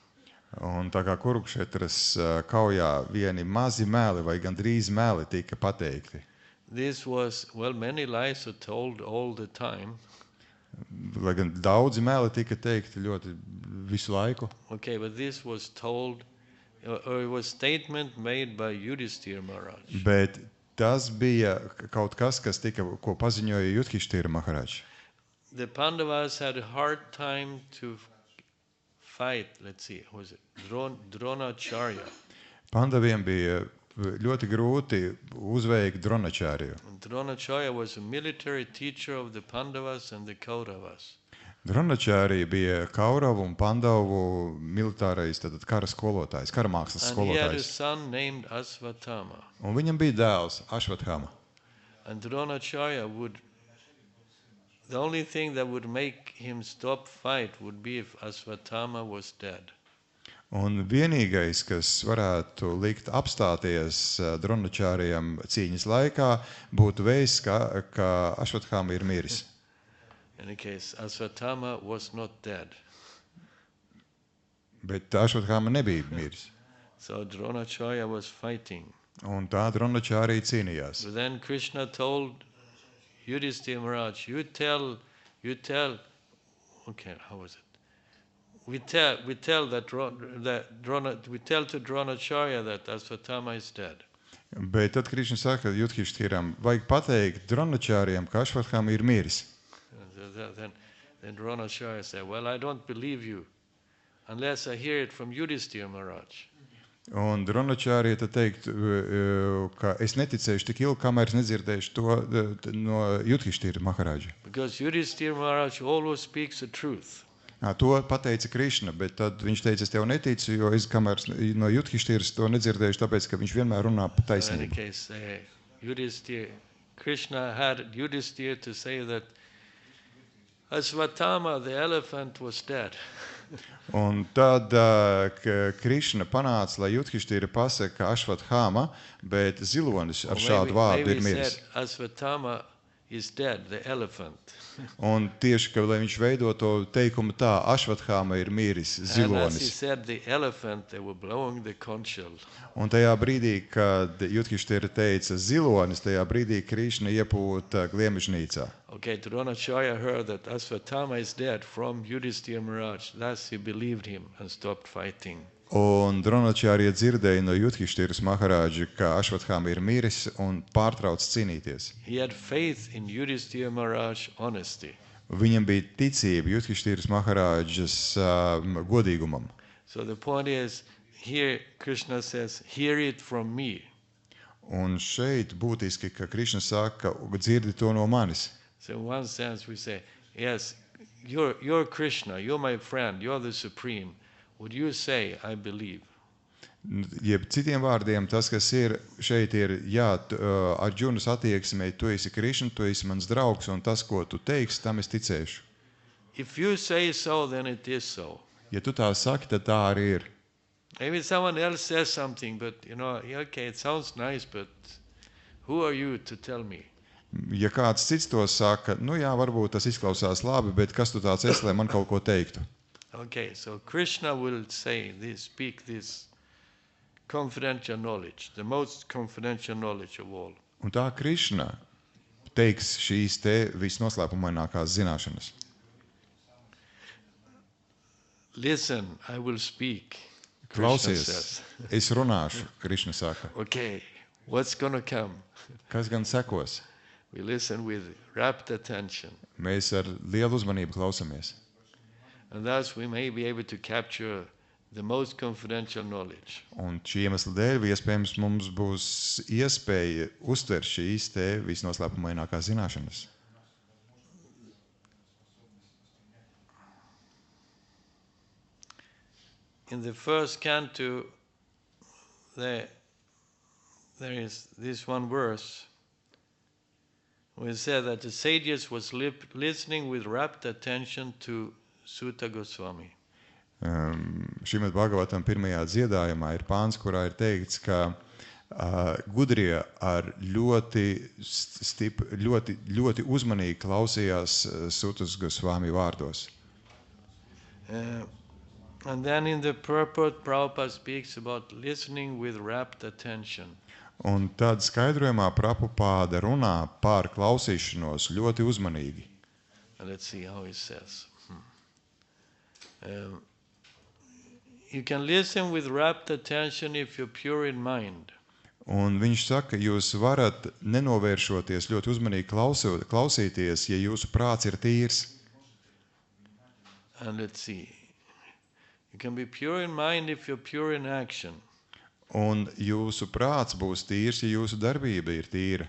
Un tā kā Kurukšetras kaujā vieni mazi meli vai gandrīz meli tika pateikti. This was, many lies are told all the time. Lai gan daudzi meli tika teikti ļoti visu laiku. Okay, but this was told, or it was statement made by Yudhisthira Maharaj. Bet tas bija kaut kas, ko paziņoja Yudhisthira Maharaj. The Pandavas had a hard time to fight, let's see, who was it? Dronacharya. Pandaviem bija ļoti grūti uzveikt Dronacharju. Dronacharya was a military teacher of the Pandavas and the Kauravas. Dronacharya bija Kauravu un Pandavu militārais kara skolotājs, kara mākslas skolotājs. And he had a skolotājs. son named Asvatthama. Un viņam bija dēls Ashvathama. And Dronacharya the only thing that would make him stop fight would be if Asvatthama was dead. Un vienīgais, kas varētu likt apstāties Dronačārijam cīņas laikā, būtu veids, ka Ashvathama ir miris. In any case, Asvatthama was not dead. Bet Ashvathama nebija miris. So Dronacharya was fighting. Un tā Dronačārija cīnījās. But then Krishna told Yudhisthira Maharaj, you tell, okay, how was it? We tell to Dronacharya that Asvatthama is dead. Bet tad Krishna saka Yudhishthiram, vajag pateikt Dronačārijam, ka Ashvathama ir miris. Then Dronacharya said, well, I don't believe you unless I hear it from Yudhisthira Maharaj. Un Dronačārija tad teikt, ka es neticēšu tik ilgi, kamēr es nedzirdēšu to no Yudhisthira Maharaja. Because Yudhisthira Maharaj always speaks the truth. To pateica Krishna, bet tad viņš teica, es tev neticu, jo es kamēr no Yudhishtiras to nedzirdēšu, tāpēc, ka viņš vienmēr runā pa taisnību. In any case, Krishna had Yudhisthira to say that Asvatthama, the elephant, was dead. Un tad Krishna panāca, lai Yudhisthira pasaka, ka Ashvathama, bet zilonis ar šādu vārdu ir miris. Asvatthama is dead, the elephant. Un tieši, ka lai viņš veido to teikumu tā, Ashvathama ir miris, zilonis. And as he said, the elephant, they were blowing the conch shell. Un tajā brīdī, kad Yudhisthira teica zilonis, tajā brīdī Krishna iepūta gliemežnīcā. Okay, Dronacharya heard that Asvatthama is dead from Yudhisthira Maharaj. Thus he believed him and stopped fighting. Un Dronačārija dzirdēja no Yudhištiras Maharaja, ka Ashvathama ir miris un pārtrauc cīnīties. He had faith in Yudhisthira Maharaj's honesty. Viņam bija ticība Yudhištiras Maharajas godīgumam. So the point is, here Krishna says, hear it from me. Un šeit būtiski, ka Krishna saka, dzirdi to no manis. So in one sense we say, yes, you're Krishna, you're my friend, you're the supreme. Would you say, I believe? Jeb citiem vārdiem, tas, kas ir šeit ir, jā, Arjunas attieksmē, tu esi Krishna, tu esi mans draugs, un tas, ko tu teiksi, tam es ticēšu. If you say so, then it is so. Ja tu tā saki, tad tā arī ir. Maybe someone else says something, but okay, it sounds nice, but who are you to tell me? Ja kāds cits to saka, jā, varbūt tas izklausās labi, bet kas tu tāds esi, lai man kaut ko teiktu? Okay, so Krishna will say this, speak this confidential knowledge, the most confidential knowledge of all. Un tā Krišna teiks šīs te visnoslēpumainākās zināšanas. Listen, I will speak. Krishna Klausies, says. es runāšu, Krišna saka. Okay, what's going to come? Kas gan sekos? We listen with rapt attention. Mēs ar lielu uzmanību klausamies. And thus we may be able to capture the most confidential knowledge. Un šī iemesla dēļ iespējams mums būs iespēja uztvert šīs te visnoslēpumainākās zināšanas. In the first canto, there is this one verse where it said that the sages was listening with rapt attention to Sutta Goswami. Šimad Bhagavatam pirmajā dziedājumā ir pāns, kurā ir teikts, ka gudrie ar ļoti uzmanīgi klausījās Sutas Goswami vārdos. And then in the purport, Prabhupada speaks about listening with rapt attention. Un tad skaidrojumā Prabhupada runā par klausīšanos ļoti uzmanīgi. And let's see how he says. You can listen with rapt attention if you're pure in mind. Un viņš saka, jūs varat nenovēršoties ļoti uzmanīgi klausīties, ja jūsu prāts ir tīrs. And let's see. You can be pure in mind if you're pure in action. Un jūsu prāts būs tīrs, ja jūsu darbība ir tīra.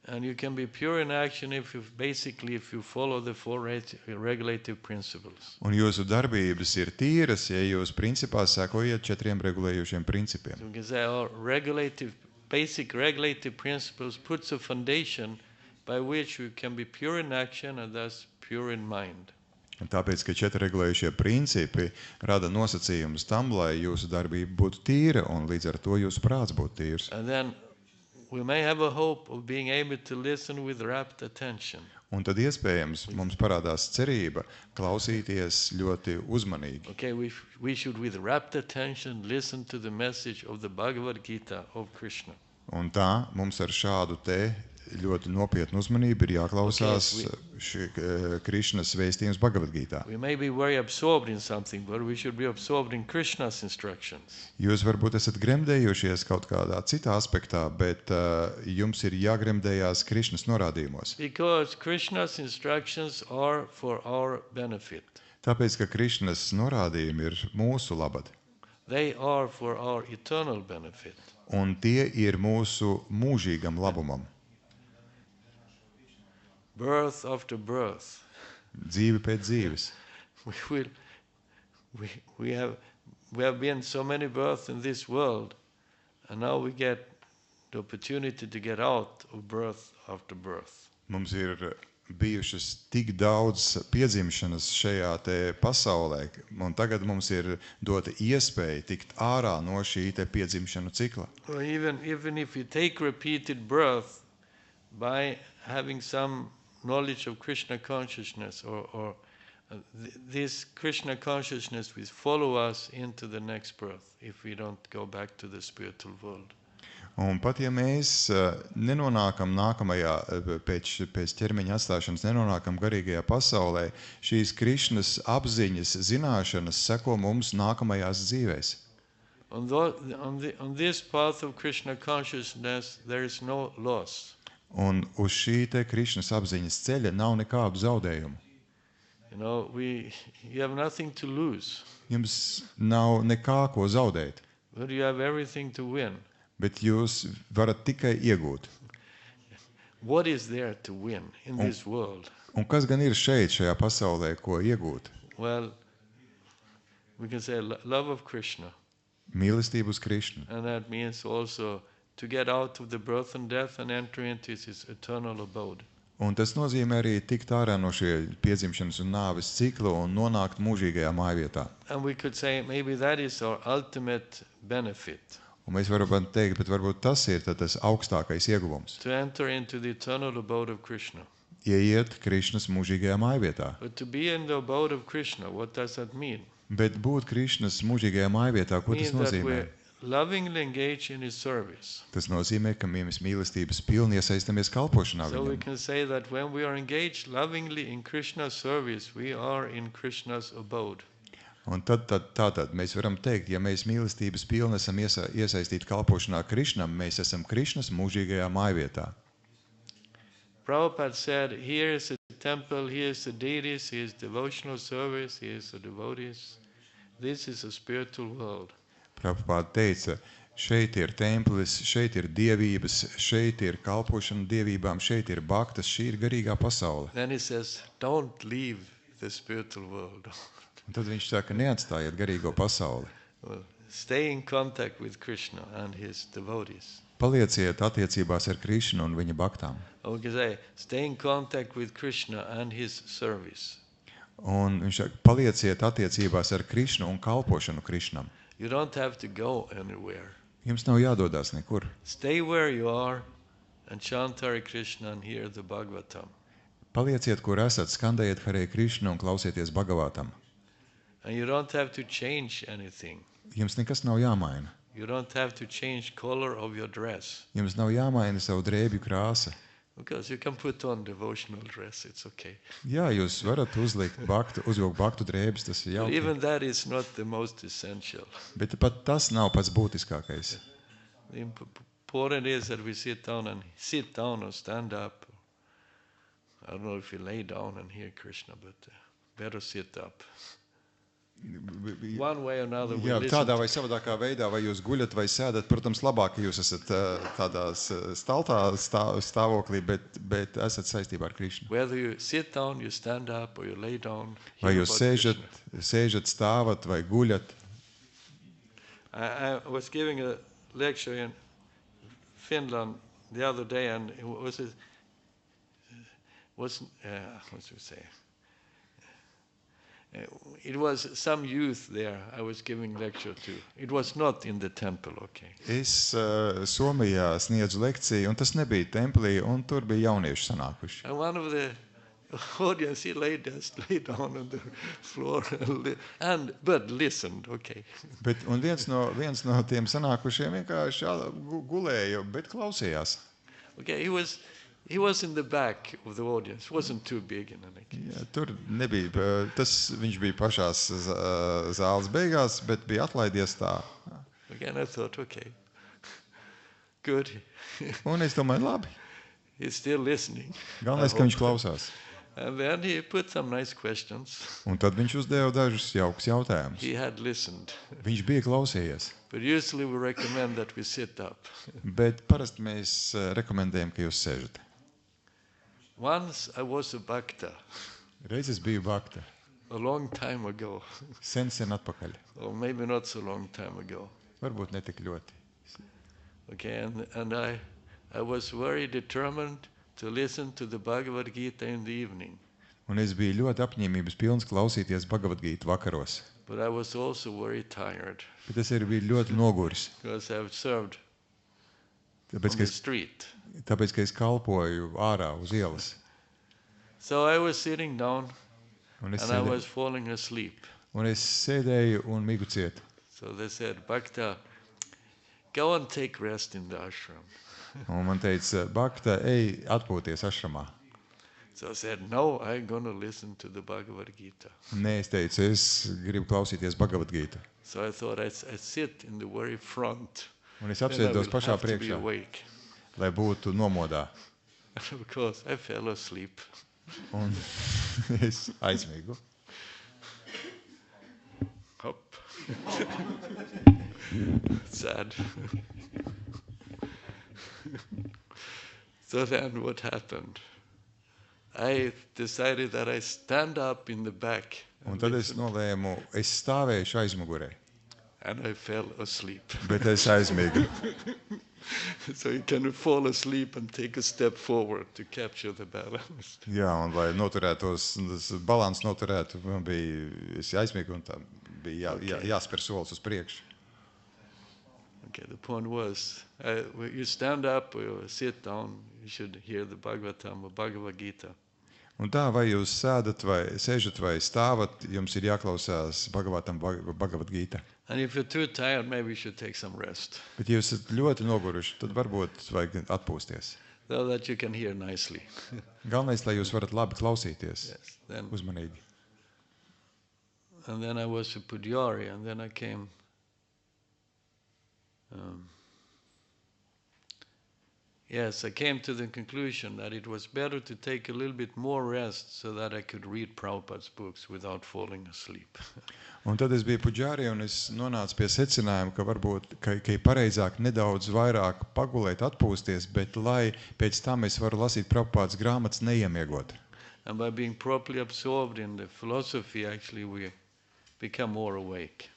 And you can be pure in action if you follow the four regulative principles. Un jūsu darbības ir tīras, ja jūs principā sekojat 4 regulējušiem principiem. So we can say basic regulative principles puts a foundation by which you can be pure in action and thus pure in mind. Un tāpēc, ka 4 regulējušie principi rada nosacījumus tam, lai jūsu darbība būtu tīra un līdz ar to jūsu prāts būtu tīrs. And then we may have a hope of being able to listen with rapt attention. Un tad iespējams mums parādās cerība klausīties ļoti uzmanīgi. Okay, we should with rapt attention listen to the message of the Bhagavad Gita of Krishna. Un tā mums ar šādu te ļoti nopietnu uzmanību ir jāklausās Krišnas vēstījums Bhagavad Gītā. We may be very absorbed in something, but we should be absorbed in Krishna's instructions. Jūs varbūt esat gremdējušies kaut kādā citā aspektā, bet jums ir jāgremdējās Krišnas norādījumos. Because Krishna's instructions are for our benefit. Tāpēc, ka Krišnas norādījumi ir mūsu labad. They are for our eternal benefit. Un tie ir mūsu mūžīgam labumam. Birth after birth. Dzīve pēc dzīves. We have been so many births in this world, and now we get the opportunity to get out of birth after birth. Mums ir bijušas tik daudz piedzimšanas šajā te pasaulē, un tagad mums ir dota iespēja tikt ārā no šī te piedzimšanu cikla. Or even if you take repeated birth by having some knowledge of Krishna consciousness or this Krishna consciousness will follow us into the next birth if we don't go back to the spiritual world. Un pat ja mēs nenonākam nākamajā, pēc ķermeņa atstāšanas, nenonākam garīgajā pasaulē, šīs Krišnas apziņas, zināšanas seko mums nākamajās dzīvēs. On this path of Krishna consciousness there is no loss. Un uz šī te Krišnas apziņas ceļa nav nekādu zaudējumu. You have nothing to lose. Jums nav nekā ko zaudēt, But you have everything to win. bet jūs varat tikai iegūt. What is there to win in this world? Un kas gan ir šeit, šajā pasaulē, ko iegūt? Well, we can say love of Krishna. Mīlestību uz Krišnu. And that means also to get out of the birth and death and enter into his eternal abode. Un tas nozīmē arī tikt ārā no šie piedzimšanas un nāves cikla un nonākt mūžīgajā mājvietā. And we could say maybe that is our ultimate benefit. Un mēs varam teikt, bet varbūt tas ir tas augstākais ieguvums. To enter into the eternal abode of Krishna. Ieiet Krišnas mūžīgajā mājvietā. But to be in the abode of Krishna, what does that mean? Bet būt Krišnas mūžīgajā mājvietā, ko tas Means that nozīmē? lovingly engage in his service. Tas nozīmē, ka mēs mīlestības pilni iesaistamies kalpošanā So we viņam. can say that when we are engaged lovingly in Krishna's service, we are in Krishna's abode. Un tātad mēs varam teikt, ja mēs mīlestības pilni esam iesaistīti kalpošanā Krišnam, mēs esam Krišnas mūžīgajā mājvietā. Prabhupada said, here is a temple, here is the deities, here is devotional service, here is the devotees. This is a spiritual world. Prabhupāda teica, šeit ir templis, šeit ir dievības, šeit ir kalpošana dievībām, šeit ir bhaktas, šī ir garīgā pasaule. Then he says, don't leave the spiritual world. Un tad viņš saka, neatstājiet garīgo pasauli. Well, stay in contact with Krishna and his devotees. Palieciet attiecībās ar Krišnu un viņa bhaktām. Or we can say, stay in contact with Krishna and his service. Un viņš saka, palieciet attiecībās ar Krišnu un kalpošanu Krišnam. You don't have to go anywhere. Jums nav jādodās nekur. Stay where you are and chant Hare Krishna and hear the Bhagavatam. Palieciet, kur esat, skandējiet Hare Krišnu un klausieties Bhagavatam. And you don't have to change anything. Jums nekas nav jāmaina. You don't have to change color of your dress. Jums nav jāmaina savu drēbju krāsa. Because you can put on devotional dress, it's okay. Jā, jūs varat uzvilkt baktu drēbes, tas ir But jauki. even that is not the most essential. Bet pat tas nav pats būtiskākais. The important is that we sit down or stand up. I don't know if you lay down and hear Krishna, but better sit up. One way or another we Jā, listen tādā to vai savādākā veidā, vai jūs guļat vai sēdat, protams, labāk, ka jūs esat tādās stāvoklī, bet esat saistībā ar Krišnu. whether you sit down, you stand up, or you lay down. Vai hear jūs about Krishna. sēžat, stāvat vai guļat. I was giving a lecture in Finland the other day, and it was what should we say? It was some youth there I was giving lecture to. It was not in the temple, okay. Es Somijā sniedzu lekciju, un tas nebija templī, un tur bija jaunieši sanākuši. And one of the audience, he lay down on the floor but listened, okay. Un viens no tiem sanākušiem vienkārši gulēja, bet klausījās. Okay, he was in the back of the audience. It wasn't too big in any case. Jā, tur nebija, viņš bija pašās zāles beigās, bet bija atlaidies tā. Again, I thought, okay, good. Un es domāju, labi, He's still listening. galvenais, ka viņš klausās. And then he put some nice questions. Un tad viņš uzdeva dažus jaukus jautājumus. He had listened. Viņš bija klausījies, But usually we recommend that we sit up. bet parasti mēs rekomendējam, ka jūs sēžat. Once I was a bhakta, Reiz es biju bhakta, a long time ago, sen atpakaļ. or maybe not so long time ago. Varbūt ne tik ļoti. Okay, and I was very determined to listen to the Bhagavad Gita in the evening. Un es biju ļoti apņēmības pilns klausīties Bhagavad Gītu vakaros. But I was also very tired Bet es arī biju ļoti noguris, because I've served tāpēc, on ka the street. ka es kalpoju ārā uz ielas. So I was sitting down Un es and I was sēdēju, falling asleep. un migu cietu. So they said, Bhakta, go and take rest in the ashram. Un man teica, Bhakta, ej atpūties ašramā. So I said, no, I'm going to listen to the Bhagavad Gita. Nē, es teicu, es gribu klausīties Bhagavad Gītu. So I thought I'd sit in the very front. Un es Then I apsēdos will pašā have to be priekšā, awake. lai būtu nomodā. And of course, I fell asleep. Un es aizmigu. Hop. Sad. So then what happened? I decided that I stand up in the back Un tad es nolēmu, es stāvēšu aizmugurē, and I fell asleep. bet es aizmigu. So you can fall asleep and take a step forward to capture the balance. Jā, un lai noturētos, tas balans noturētu, man bija, es aizmigu un tā bija jāspēr solis uz priekšu. Okay, the point was, when you stand up or you sit down, you should hear the Bhagavatam or Bhagavad Gita. Un tā, vai jūs sēdat, vai sēžat, vai stāvat, jums ir jāklausās Bhagavad Gīta. And if you're too tired, maybe you should take some rest, Bet, ja jūs esat ļoti noguruši, tad varbūt vajag atpūsties. so that you can hear nicely. Galvenais, lai jūs varat labi klausīties, Yes. Then, uzmanīgi. and then I was to Pudjari, and then I came. Yes, I came to the conclusion that it was better to take a little bit more rest so that I could read Prabhupada's books without falling asleep. Un tad es biju Pudjārī un es nonācu pie secinājuma, ka varbūt ka ir pareizāk nedaudz vairāk pagulēt, atpūsties, bet lai pēc tam es varu lasīt Prabhupādas grāmatas neiemiegot. And by being properly absorbed in the philosophy, actually we become more awake.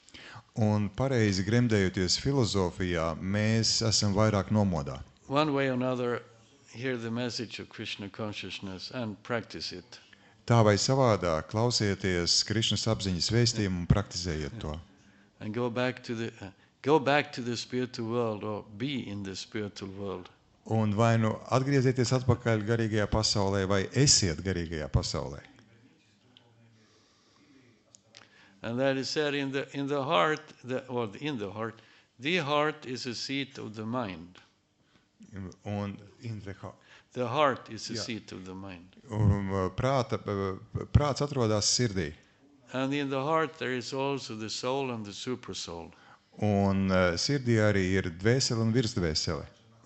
Un pareizi gremdējoties filozofijā, mēs esam vairāk nomodā. One way or another, hear the message of Krishna consciousness and practice it. Tā vai savādāk klausieties Krišnas apziņas vēstījumu un praktizējiet to. And go back to the spiritual world or be in the spiritual world. Un vai nu atgriezieties atpakaļ garīgajā pasaulē, vai esiet garīgajā pasaulē. And that is said in the heart, the heart is a seat of the mind. Un The heart is the seat of the mind. Prāts atrodas sirdī. And in the heart there is also the soul and the supersoul. Un sirdī arī ir dvēsele un virsdvēsele.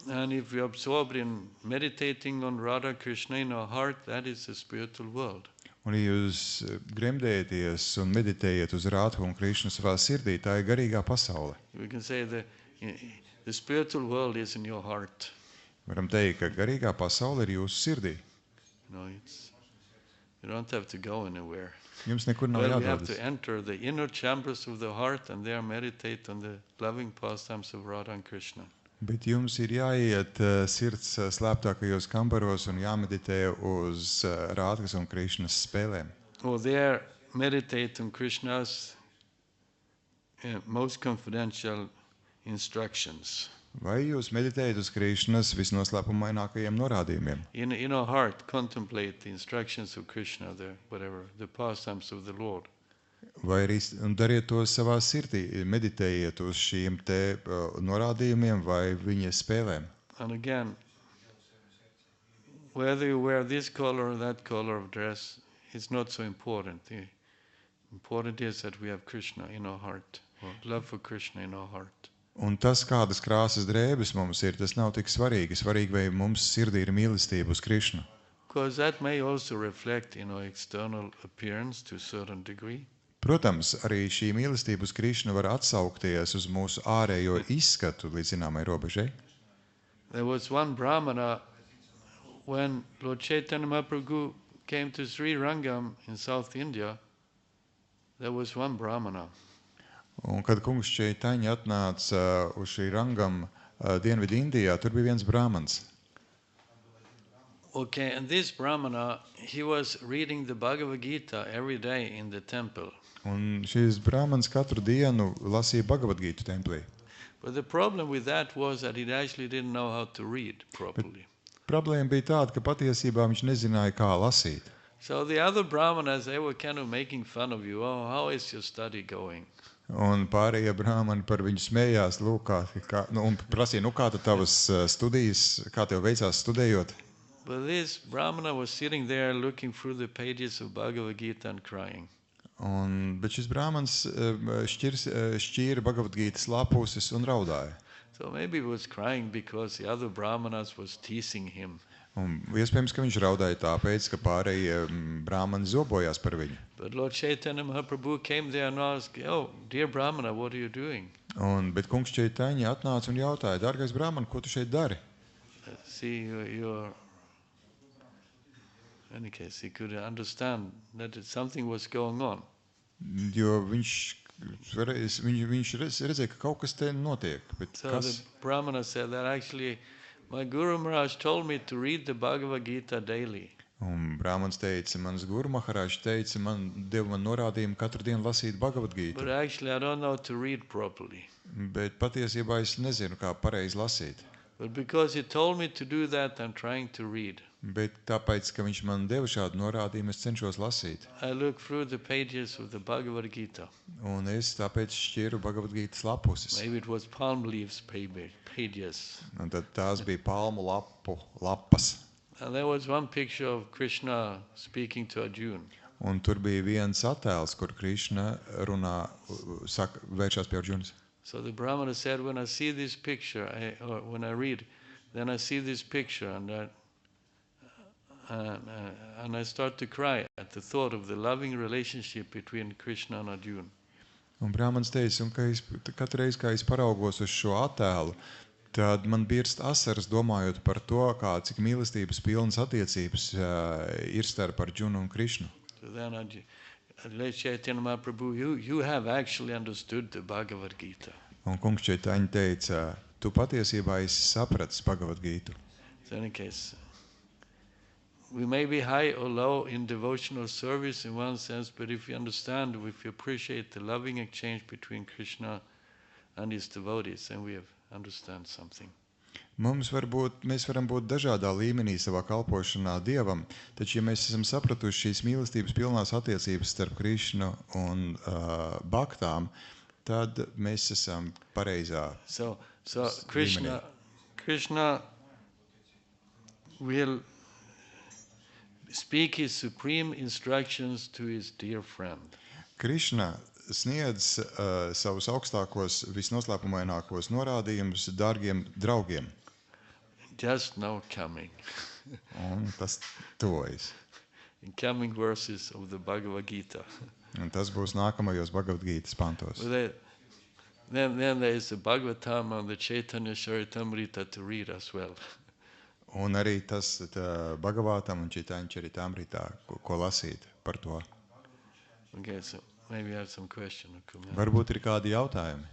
And if we absorb in meditating on Radha Krishna in our heart, that is the spiritual world. Un ja jūs gremdēties un meditējat uz Rādhu un Krišnu savā sirdī, tā ir garīgā pasaule. We can say the spiritual world is in your heart. Varam teikt, ka garīgā pasaule ir jūsu sirdī. You don't have to go anywhere. Jums nekur nav Well, we have jādodas. to enter the inner chambers of the heart and there meditate on the loving pastimes of Radha and Krishna. Bet jums ir jāiet sirds slēptākajos kambaros un jāmeditē uz Rādhas un Krišnas spēlēm. Or there meditate on Krishna's most confidential instructions. Vai jūs meditējat uz Krišnas visnoslēpumainākajiem norādījumiem? In our heart, contemplate the instructions of Krishna, the pastimes of the Lord. Vai arī dariet to savā sirdī, meditējiet uz šiem te norādījumiem vai viņa spēlēm. And again, whether you wear this color or that color of dress, it's not so important. The important is that we have Krishna in our heart, or love for Krishna in our heart. Un tas, kādas krāsas drēbes mums ir, tas nav tik svarīgi. Svarīgi, vai mums sirdī ir mīlestība uz Krišnu. Because that may also reflect in our external appearance to a certain degree. Protams, arī šī mīlestība uz Krišnu var atsaukties uz mūsu ārējo izskatu līdz zināmai robežai. There was one brahmana when Lord Chaitanya Mahaprabhu came to Sri Rangam in South India. There was one brahmana. Un kad kungs Chaitanya atnāca uz šī Rangam Dienvidu Indijā, tur bija viens brāmans. Okay, and this brahmana, he was reading the Bhagavad Gita every day in the temple. Un šis brāmans katru dienu lasīja Bhagavad Gītu templī. But the problem with that was that he actually didn't know how to read properly. Problēma bija tāda, ka patiesībā viņš nezināja, kā lasīt. So the other brahmanas, they were kind of making fun of you. Oh, how is your study going? Un pārējie brāmani par viņu smējās, lūk, un prasīja, kā tad tavas studijas, kā tev veicās studējot. But this brahmana was sitting there looking through the pages of Bhagavad Gita and crying. Bet šis brāmans šķīra Bhagavad Gītas lapuses un raudāja. So maybe he was crying because the other brahmanas was teasing him. Un iespējams, ka viņš raudāja tāpēc, ka pārējie brāmani zobojās par viņu. But Lord Chaitanya Mahaprabhu came there and asked, oh, dear brahmana, what are you doing? Bet kungs Chaitanya atnāca un jautāja, dārgais brāmani, ko tu šeit dari? See, you're... In any case, he could understand that something was going on. Jo viņš redzēja, ka kaut kas te notiek. Bet So kas? the brahmana said that actually my Guru Maharaj told me to read the Bhagavad Gita daily. Un brāmans teica, mans Guru Maharaj teica, deva man norādījumu katru dienu lasīt Bhagavad But Gītu. actually I don't know how to read properly. Bet patiesībā es nezinu, kā pareizi lasīt. But because he told me to do that, I'm trying to read. Bet tāpēc, ka viņš man deva šādu norādījumu, es cenšos lasīt. I look through the pages of the Bhagavad Gita. Un es tāpēc šķiru Bhagavad Gītas lapuses. Maybe it was palm leaves pages. Un tad tās bija palmu lapas. And there was one picture of Krishna speaking to Arjuna. Un tur bija viens attēls, kur Krishna runā, vēršās pie Arjunas. So the Brahmana said, when I see this picture, or when I read, then I see this picture and I start to cry at the thought of the loving relationship between Krishna and Arjuna. Un Brahmans teica, un ka katru reizi, kā es paraugos uz šo attēlu, tad man birst asaras domājot par to, cik mīlestības pilnas attiecības ir starp Arjunu un Krishnu. So then Chaitanya Mahaprabhu, you have actually understood the Bhagavad Gita. Un kungs Chaitanya teica, tu patiesībā esi sapratis Bhagavad Gītu. So in any case, we may be high or low in devotional service in one sense, but if you understand, if you appreciate the loving exchange between Krishna and his devotees, then we have understand something. Mēs varam būt dažādā līmenī savā kalpošanā Dievam, taču, ja mēs esam sapratuši šīs mīlestības pilnās attiecības starp Krishnu un baktām, tad mēs esam pareizā So līmenī. Krishna will speak his supreme instructions to his dear friend. Krishna sniedz savus augstākos, visnoslēpumainākos norādījumus dārgiem draugiem. Just now coming. Un tas tuvojas. In coming verses of the Bhagavad Gita. Un tas būs nākamajos Bhagavad Gītas pantos. Then there is the Bhagavatam and the Chaitanya Charitamrita to read as well. Un arī tas Bhagavatam un Chaitanya Charitamrita, ko lasīt par to. Okay, so maybe you have some question or comment. Varbūt ir kādi jautājumi?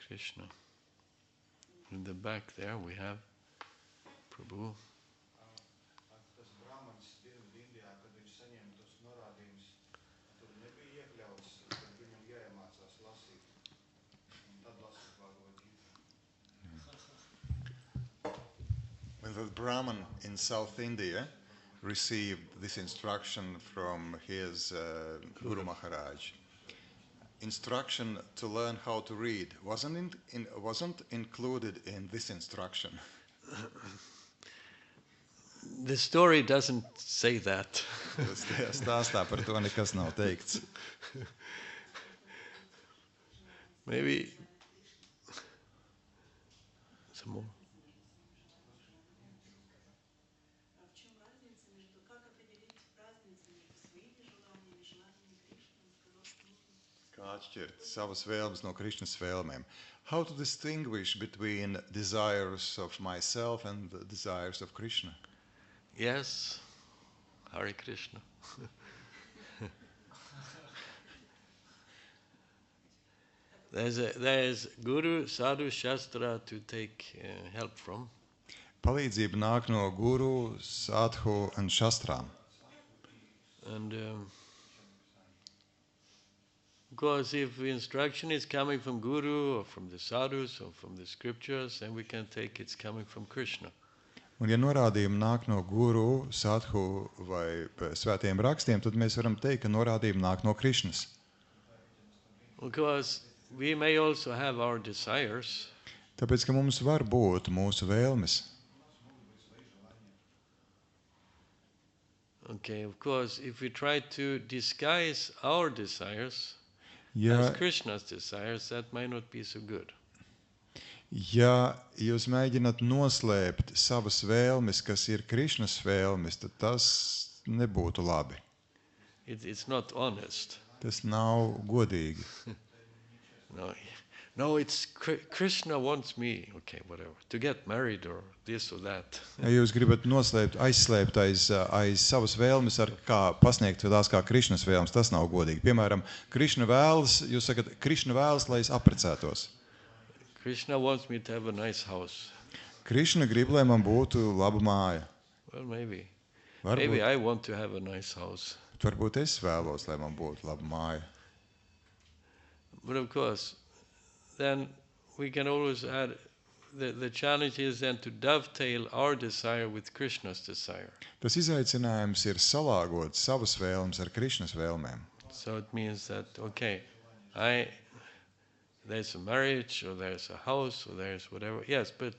Krishna. In the back there we have Prabhu. Tas brahmanis Indijā, kad viņš saņēma tos norādījumus, tur nebija iekļauts, kad viņam jāiemācās lasīt. Un tad lasīt Bhagavad Gita. When the Brahman in South India received this instruction from his Guru Maharaj, instruction to learn how to read wasn't included in this instruction. The story doesn't say that. Stāstā par to nekas nav teikts. Maybe some more. В чем разница между, как определить разницу между своими желаниями и желаниями Кришны? Он сказал, что нужно. Kā atšķirt savas vēlmes no Krishnas vēlmēm? How to distinguish between desires of myself and the desires of Krishna? Yes, Hare Krishna. There is Guru, Sadhu, Shastra to take help from. Palīdzība nāk no guru, sadhu un shastrām. And because if the instruction is coming from Guru or from the sadhus or from the scriptures, then we can take it's coming from Krishna. Un ja norādījumi nāk no guru, sadhu vai svētiem rakstiem, tad mēs varam teikt, ka norādījumi nāk no Krishnas. Because we may also have our desires. Tāpēc, ka mums var būt mūsu vēlmes. Okay, of course, if we try to disguise our desires Ja, as Krishna's desires, that might not be so good. ja jūs mēģināt noslēpt savas vēlmes, kas ir Krishnas vēlmes, tad tas nebūtu labi. It's not honest. Tas nav godīgi. No, it's Krishna wants me, okay, whatever, to get married or this or that. Ja jūs gribat noslēpt, aizslēpt aiz savas vēlmes, ar kā pasniegt tās kā Krishnas vēlmes, tas nav godīgi. Piemēram, Krishna vēlas, jūs sakat, Krishna vēlas, lai es apprecētos. Krishna wants me to have a nice house. Krishna grib, lai man būtu laba māja. Well, maybe. Varbūt, Maybe I want to have a nice house. varbūt es vēlos, lai man būtu laba māja. But of course, then we can always add, the challenge is then to dovetail our desire with Krishna's desire. Tas izaicinājums ir salāgot savas vēlmes ar Krišnas vēlmēm. So it means that, okay, there's a marriage, or there's a house, or there's whatever. Yes, but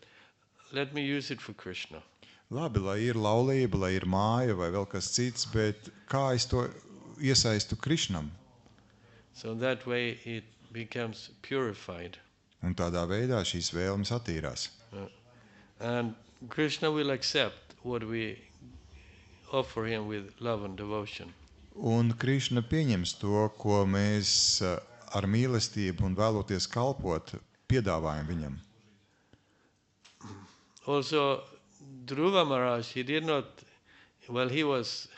let me use it for Krishna. Labi, lai ir laulība, lai ir māja vai vēl kas cits, bet kā es to iesaistu Krišnam? So that way it becomes purified. Un tādā veidā šīs vēlmes attīrās. And Krishna will accept what we offer him with love and devotion. Un Krišna pieņems to, ko mēs ar mīlestību un vēloties kalpot, piedāvājam viņam. Also, Dhruva Maharaj, he did not, well, he was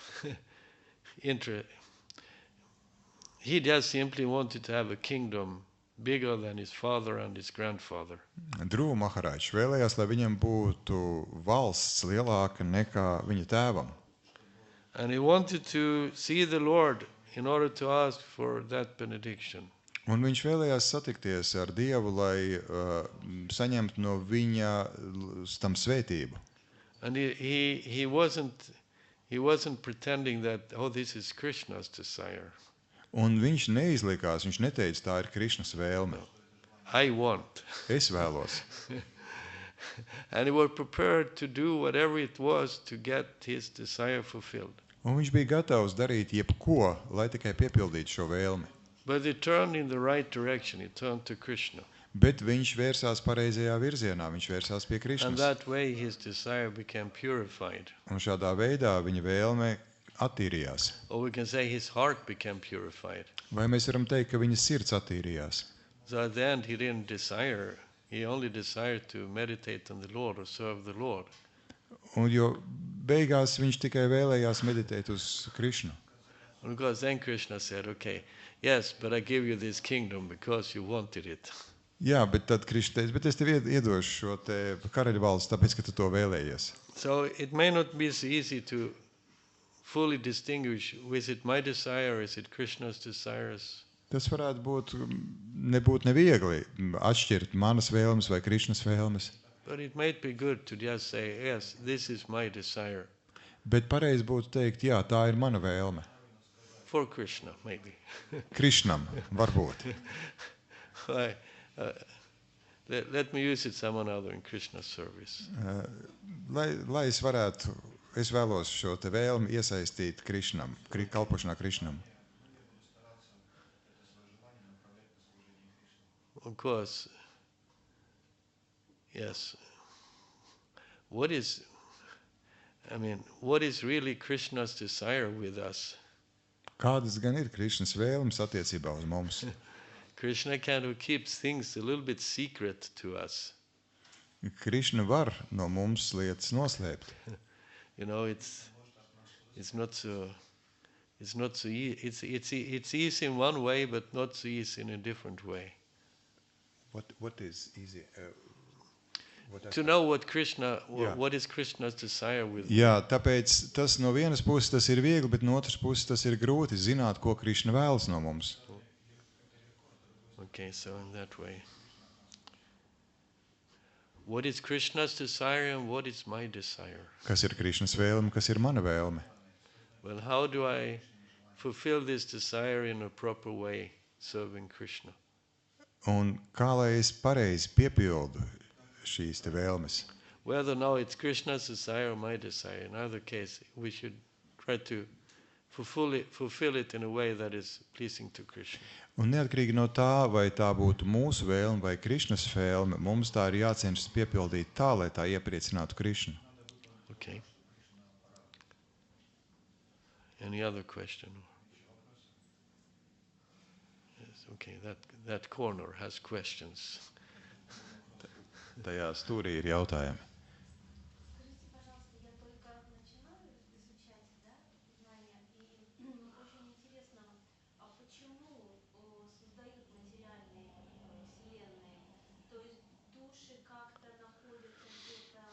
he just simply wanted to have a kingdom bigger than his father and his grandfather. Dhruva Maharāģis vēlējās, lai viņam būtu valsts lielāka nekā viņa tēvam. And he wanted to see the Lord in order to ask for that benediction. Un viņš vēlējās satikties ar Dievu, lai saņemtu no viņa tam svētību. And he wasn't pretending that, oh, this is Krishna's desire. Un viņš neizlikās, viņš neteica, tā ir Krišnas vēlme. I want. Es vēlos. And he was prepared to do whatever it was to get his desire fulfilled. Un viņš bija gatavs darīt jebko, lai tikai piepildītu šo vēlmi. But he turned in the right direction. He turned to Krishna. Bet viņš vērsās pareizajā virzienā, viņš vērsās pie And Krišnas. that way his desire became purified. Un šādā veidā viņa vēlme attīrījās. Or we can say his heart became purified. Vai mēs varam teikt, ka viņa sirds attīrījās? So at the end he didn't desire, he only desired to meditate on the Lord or serve the Lord. Un jo beigās viņš tikai vēlējās meditēt uz Krišnu. And because then Krishna said, okay, yes, but I give you this kingdom because you wanted it. Jā, bet tad Krišna teica, bet es tev iedošu šo te karaļa valsts, tāpēc, ka tu to vēlējies. So it may not be so easy to fully distinguish, is it my desire, is it Krishna's desires? Tas varētu nebūt neviegli atšķirt manas vēlmes vai Krišnas vēlmes. But it might be good to just say, yes, this is my desire. Bet pareizi būtu teikt, jā, tā ir mana vēlme. For Krishna, maybe. Krišnam, varbūt. Why? Let me use it someone other in Krishna's service. Lai es vēlos šo te vēlmi iesaistīt Krišnam, kalpošanā Krišnam. Of course, yes. What is really Krishna's desire with us? Kādas gan ir Krišnas vēlmes attiecībā uz mums? Krishna kind of keeps things a little bit secret to us. Krišna var no mums lietas noslēpt. You know, it's not so easy. It's easy in one way, but not so easy in a different way. What is easy? To know what is Krishna's desire with. Jā, tāpēc tas no vienas puses tas ir viegli, bet no otras puses tas ir grūti zināt, ko Krišna vēlas no mums. Okay, so in that way. What is Krishna's desire and what is my desire? Kas ir Krišnas vēlme, kas ir mana vēlme? Well, how do I fulfill this desire in a proper way, serving Krishna? Un kā lai es pareizi piepildu šīs te vēlmes? Whether now it's Krishna's desire or my desire, in either case, we should try to fulfill it in a way that is pleasing to Krishna. Un neatkarīgi no tā, vai tā būtu mūsu vēlme vai Krišnas vēlme, mums tā ir jācenšas piepildīt tā, lai tā iepriecinātu Krišnu. Okay. Any other question? Yes, okay, that corner has questions. Tajā stūrī ir jautājumi. Скажите, пожалуйста, я только начинаю изучать, да, знания, и очень интересно, а почему создают материальные вселенные? То есть души как-то находятся где-то,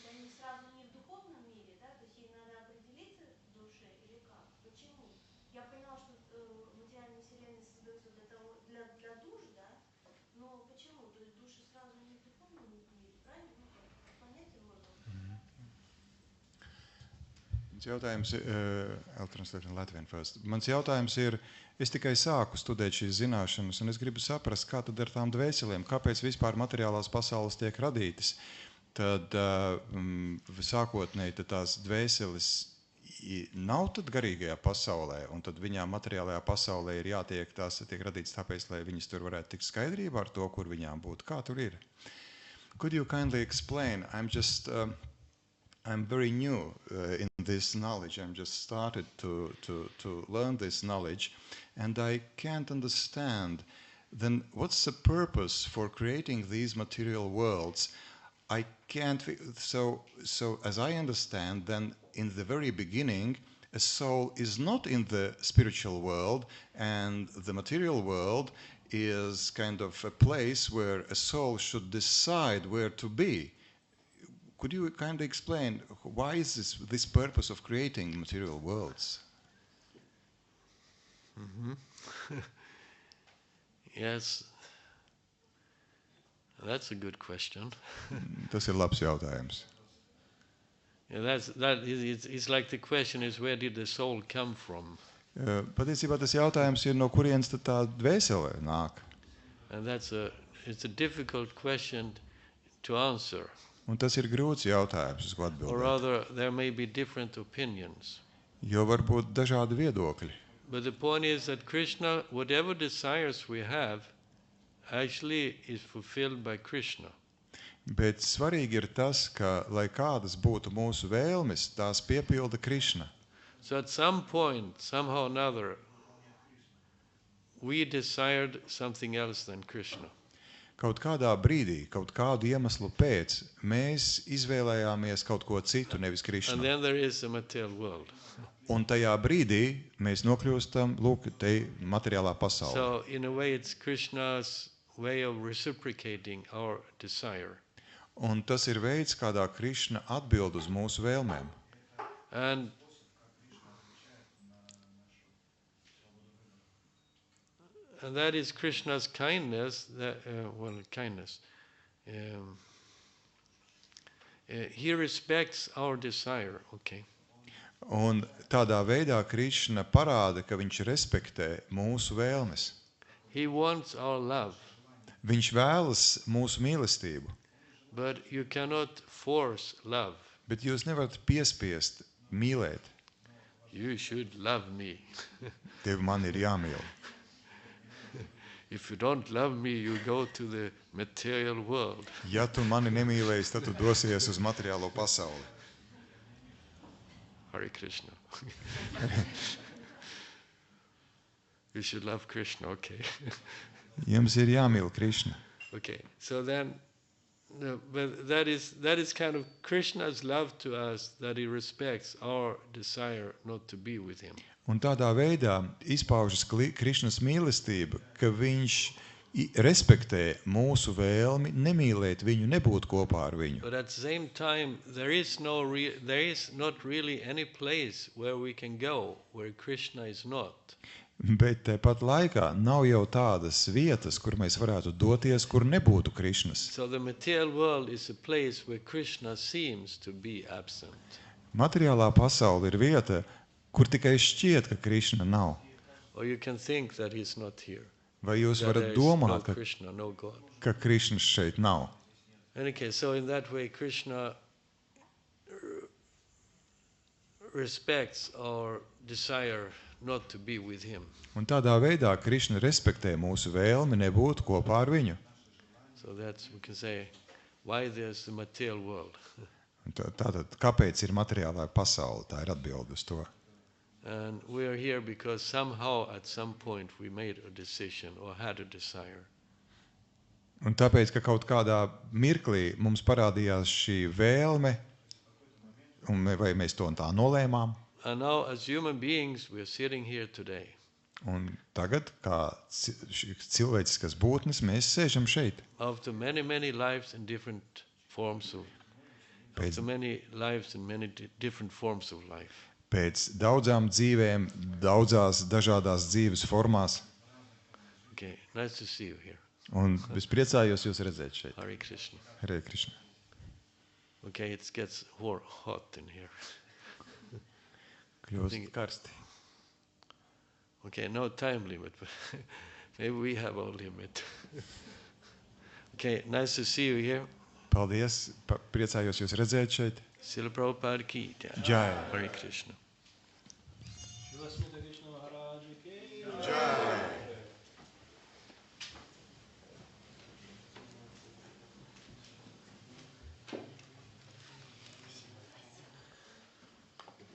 они сразу не в духовном мире, да? То есть ей надо определиться в душе или как? Почему? Я поняла, что материальные вселенные создаются для душ, да? Но почему? То есть души сразу не в духовном Mans jautājums ir, I'll translate in Latvian first. Mans jautājums ir, es tikai sāku studēt šīs zināšanas, un es gribu saprast, kā tad ar tām dvēselēm, kāpēc vispār materiālās pasaules tiek radītas. Tad sākotnēji tad tās dvēseles nav tad garīgajā pasaulē, un tad viņām materiālajā pasaulē ir jātiek, tās tiek radītas tāpēc, lai viņas tur varētu tikt skaidrībā ar to, kur viņām būtu. Kā tur ir? Could you kindly explain? I'm very new in this knowledge. I'm just started to learn this knowledge, and I can't understand. Then what's the purpose for creating these material worlds? I can't. So as I understand, then in the very beginning, a soul is not in the spiritual world, and the material world is kind of a place where a soul should decide where to be. Could you kind of explain why is this purpose of creating material worlds? Yes, that's a good question. Tas ir labs jautājums. Yeah, it's like the question is, where did the soul come from? Patiesībā tas jautājums ir, no kurienes tad tā dvēsele nāk? And it's a difficult question to answer. Un tas ir grūts jautājums, uz ko Or atbildēt. rather, there may be different opinions. Jo var būt dažādi viedokļi. But the point is that Krishna, whatever desires we have, actually is fulfilled by Krishna. Bet svarīgi ir tas, ka, lai kādas būtu mūsu vēlmes, tās piepilda Krishna. So at some point, somehow or another, we desired something else than Krishna. Kaut kādā brīdī, kaut kādu iemeslu pēc, mēs izvēlējāmies kaut ko citu, nevis And Krishnu. then there is the material world. Un tajā brīdī mēs nokļūstam, lūk, te materiālā pasaulē. So in a way it's Krishna's way of reciprocating our desire. Un tas ir veids, kādā Krishna atbild uz mūsu vēlmēm. And that is Krishna's kindness, kindness. He respects our desire, okay. Un tādā veidā Krishna parāda, ka viņš respektē mūsu vēlmes. He wants our love, Viņš vēlas mūsu mīlestību, but you cannot force love. bet jūs nevarat piespiest mīlēt. You should love me. Tev man ir jāmīl. If you don't love me, you go to the material world. Ja tu mani nemīlēsi, tad tu dosies uz materiālo pasauli. Hare Krishna. You should love Krishna, okay. Jums ir jāmīl Krishna. Okay, so then, but that is kind of Krishna's love to us, that he respects our desire not to be with him. Un tādā veidā izpaužas Krišnas mīlestība, ka viņš respektē mūsu vēlmi nemīlēt viņu, nebūt kopā ar viņu. But at the same time, there is not really any place where we can go where Krishna is not. Bet tāpat laikā nav jau tādas vietas, kur mēs varētu doties, kur nebūtu Krišnas. So the material world is a place where Krishna seems to be absent. Materiālā pasaule ir vieta, kur tikai šķiet, ka Krišna nav. Or you can think that he's not here. Vai jūs That there varat is no domāt, Krishna, no God. ka Krišnas šeit nav? Okay, so in that way, Krishna respects our desire not to be with him. Un tādā veidā Krišna respektē mūsu vēlmi nebūt kopā ar viņu. So that's, we can say, why there's the material world. Un tātad, kāpēc ir materiālā pasaule? Tā ir atbilde uz to. And we are here because somehow at some point we made a decision or had a desire. Un tāpēc, ka kaut kādā mirklī mums parādījās šī vēlme, vai mēs to tā nolēmām, And now as human beings we are sitting here today. un tagad, kā cilvēciskas būtnes, mēs sēžam šeit. After many lives in different forms of, after many lives in many different forms of life. Pēc daudzām dzīvēm, daudzās dažādās dzīves formās, Okay, nice to see you here. un es priecājos jūs redzēt šeit. Hare Krishna. Hare Krishna. Okay, it gets hot in here. kļūst karsti. Okay, no time limit, but maybe we have a limit. Okay, nice to see you here. Paldies, priecājos jūs redzēt šeit. Srila Prabhupada ki jai. Jai. Hare Krishna. Smita Krishna Maharaj ki Jai.